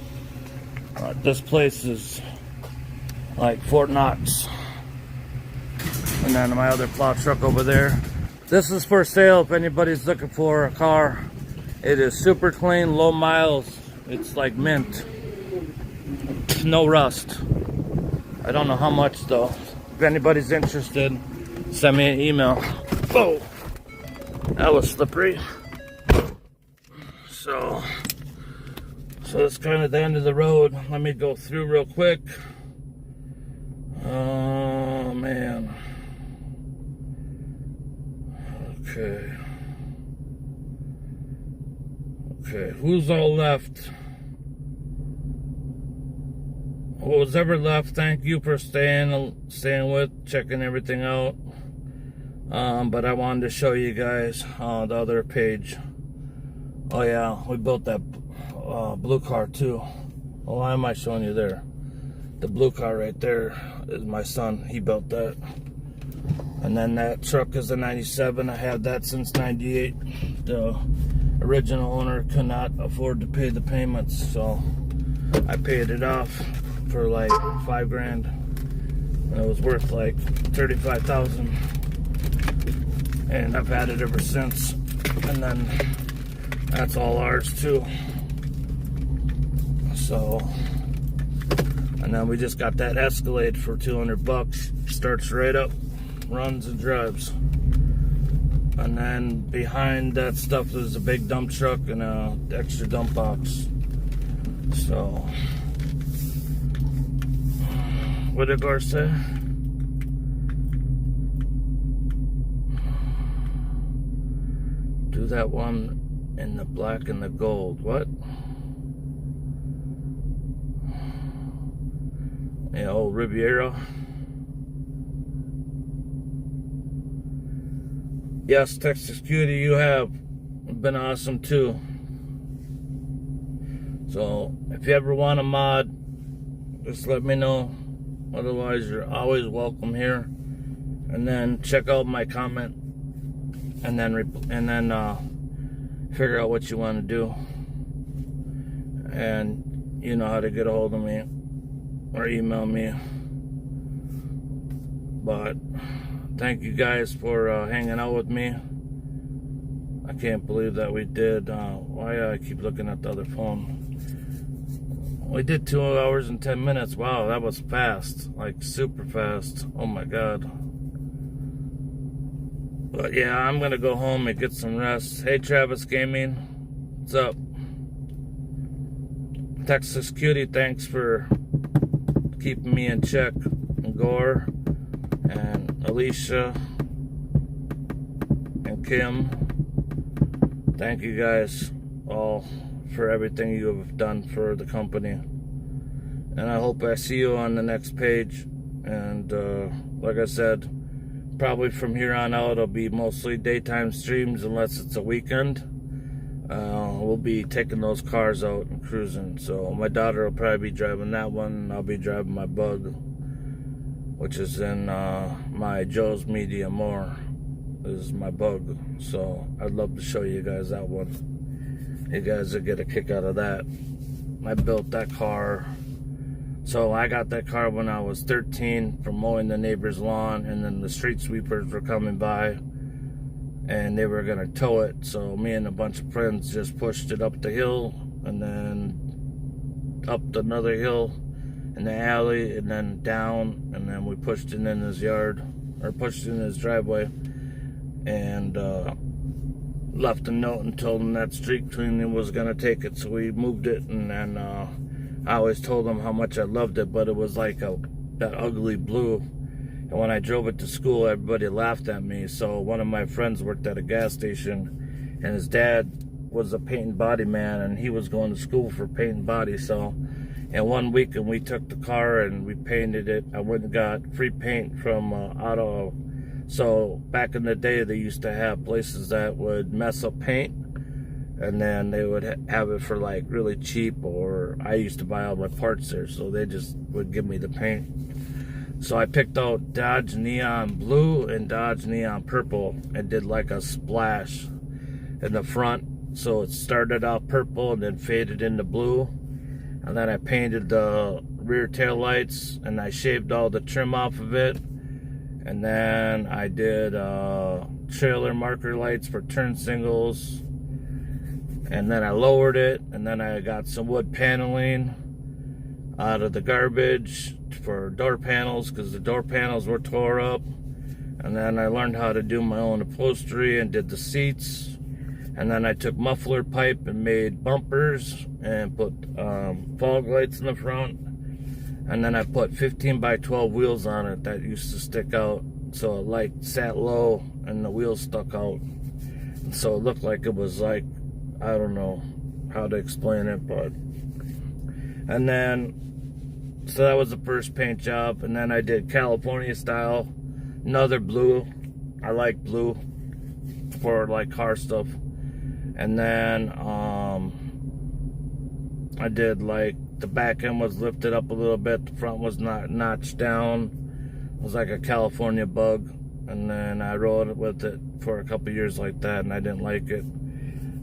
This place is like Fort Knox. And then my other plow truck over there. This is for sale if anybody's looking for a car. It is super clean, low miles. It's like mint. No rust. I don't know how much though. If anybody's interested, send me an email. Oh, that was slippery. So it's kind of the end of the road. Let me go through real quick. Oh man. Okay, who's all left? What was ever left, thank you for staying with, checking everything out. But I wanted to show you guys the other page. Oh yeah, we built that blue car too. Oh, why am I showing you there? The blue car right there is my son. He built that. And then that truck is a 97. I had that since 98. The original owner could not afford to pay the payments, so I paid it off for like $5 grand. And it was worth like $35,000. And I've had it ever since. And then that's all ours too. So, and then we just got that Escalade for $200. Starts right up, runs and drives. And then behind that stuff there's a big dump truck and a extra dump box. So what did Gar say? Do that one in the black and the gold. What? Yeah, old Riviera. Yes, Texas Cutie, you have been awesome too. So if you ever want a mod, just let me know. Otherwise, you're always welcome here. And then check out my comment, and then figure out what you want to do. And you know how to get a hold of me or email me. But thank you guys for hanging out with me. I can't believe that we did. Why I keep looking at the other phone? We did 2 hours and 10 minutes. Wow, that was fast. Like super fast. Oh my God. But yeah, I'm gonna go home and get some rest. Hey Travis Gaming, what's up? Texas Cutie, thanks for keeping me in check. Gore and Alicia and Kim. Thank you guys all for everything you have done for the company. And I hope I see you on the next page. And like I said, probably from here on out it'll be mostly daytime streams unless it's a weekend. We'll be taking those cars out and cruising. So my daughter will probably be driving that one, and I'll be driving my Bug, which is in my Joe's Media More. This is my Bug. So I'd love to show you guys that one. You guys will get a kick out of that. I built that car. So I got that car when I was 13 from mowing the neighbor's lawn, and then the street sweepers were coming by and they were gonna tow it. So me and a bunch of friends just pushed it up the hill and then up another hill in the alley and then down, and then we pushed it in his yard, or pushed it in his driveway, and left a note and told him that street cleaning was gonna take it. So we moved it, and then I always told him how much I loved it, but it was like that ugly blue. And when I drove it to school, everybody laughed at me. So one of my friends worked at a gas station, and his dad was a paint and body man, and he was going to school for paint and body. So in one weekend, we took the car and we painted it. I went and got free paint from Auto. So back in the day, they used to have places that would mess up paint, and then they would have it for like really cheap, or I used to buy all my parts there, so they just would give me the paint. So I picked out Dodge Neon Blue and Dodge Neon Purple and did like a splash in the front. So it started out purple and then faded into blue. And then I painted the rear tail lights, and I shaved all the trim off of it. And then I did trailer marker lights for turn signals. And then I lowered it, and then I got some wood paneling out of the garbage for door panels, because the door panels were tore up. And then I learned how to do my own upholstery and did the seats. And then I took muffler pipe and made bumpers and put fog lights in the front. And then I put 15 by 12 wheels on it that used to stick out, so it like sat low and the wheels stuck out. So it looked like it was like, I don't know how to explain it, but. And then, so that was the first paint job. And then I did California style, another blue. I like blue for like car stuff. And then I did like, the back end was lifted up a little bit, the front was not notched down. It was like a California Bug. And then I rode with it for a couple years like that, and I didn't like it.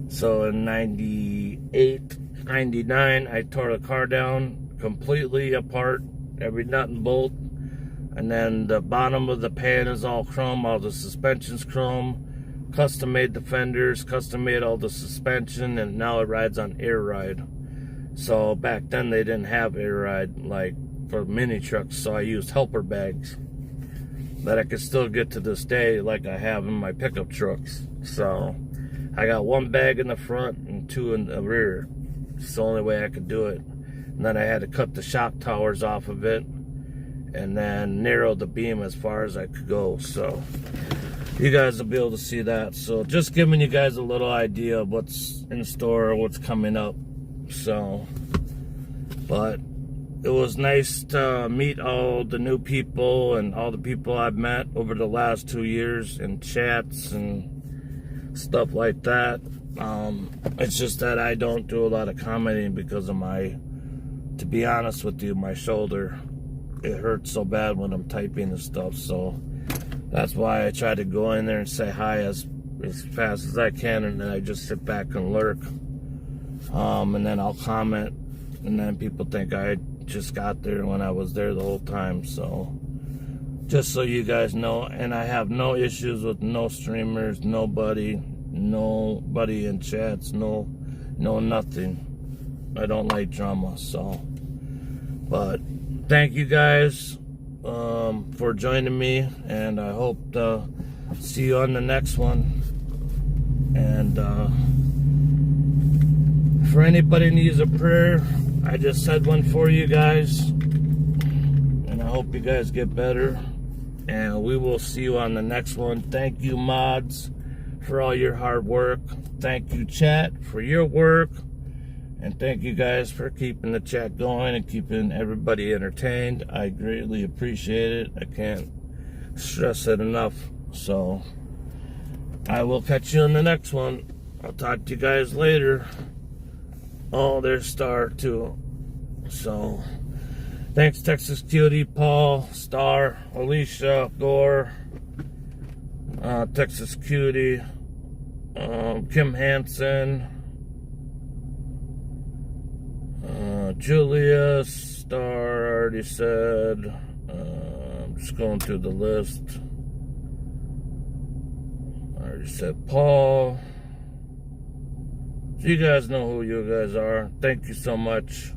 So in 98, 99, I tore the car down completely apart, every nut and bolt. And then the bottom of the pan is all chrome, all the suspension's chrome. Custom made the fenders, custom made all the suspension, and now it rides on air ride. So back then they didn't have air ride like for mini trucks, so I used helper bags that I could still get to this day like I have in my pickup trucks. So I got one bag in the front and two in the rear. It's the only way I could do it. And then I had to cut the shock towers off of it and then narrow the beam as far as I could go. So you guys will be able to see that. So just giving you guys a little idea of what's in store, what's coming up. So, but it was nice to meet all the new people and all the people I've met over the last 2 years in chats and stuff like that. It's just that I don't do a lot of commenting because of to be honest with you, my shoulder. It hurts so bad when I'm typing and stuff. So that's why I try to go in there and say hi as fast as I can, and then I just sit back and lurk. And then I'll comment, and then people think I just got there when I was there the whole time. So just so you guys know, and I have no issues with no streamers, nobody in chats, no nothing. I don't like drama. So, but thank you guys for joining me, and I hope to see you on the next one. And for anybody needs a prayer, I just said one for you guys. hope you guys get better. And we will see you on the next one. Thank you, mods, for all your hard work. Thank you, chat, for your work. And thank you guys for keeping the chat going and keeping everybody entertained. I greatly appreciate it. I can't stress it enough. So I will catch you on the next one. I'll talk to you guys later. Oh, there's Star too. So thanks, Texas Cutie, Paul, Star, Alicia, Gore, Texas Cutie, Kim Hansen, Julia, Star, already said. I'm just going through the list. I already said Paul. So you guys know who you guys are. Thank you so much.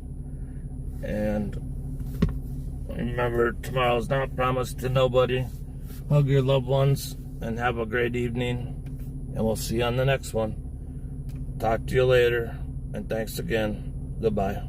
And remember, tomorrow's not promised to nobody. Hug your loved ones and have a great evening. And we'll see you on the next one. Talk to you later. And thanks again. Goodbye.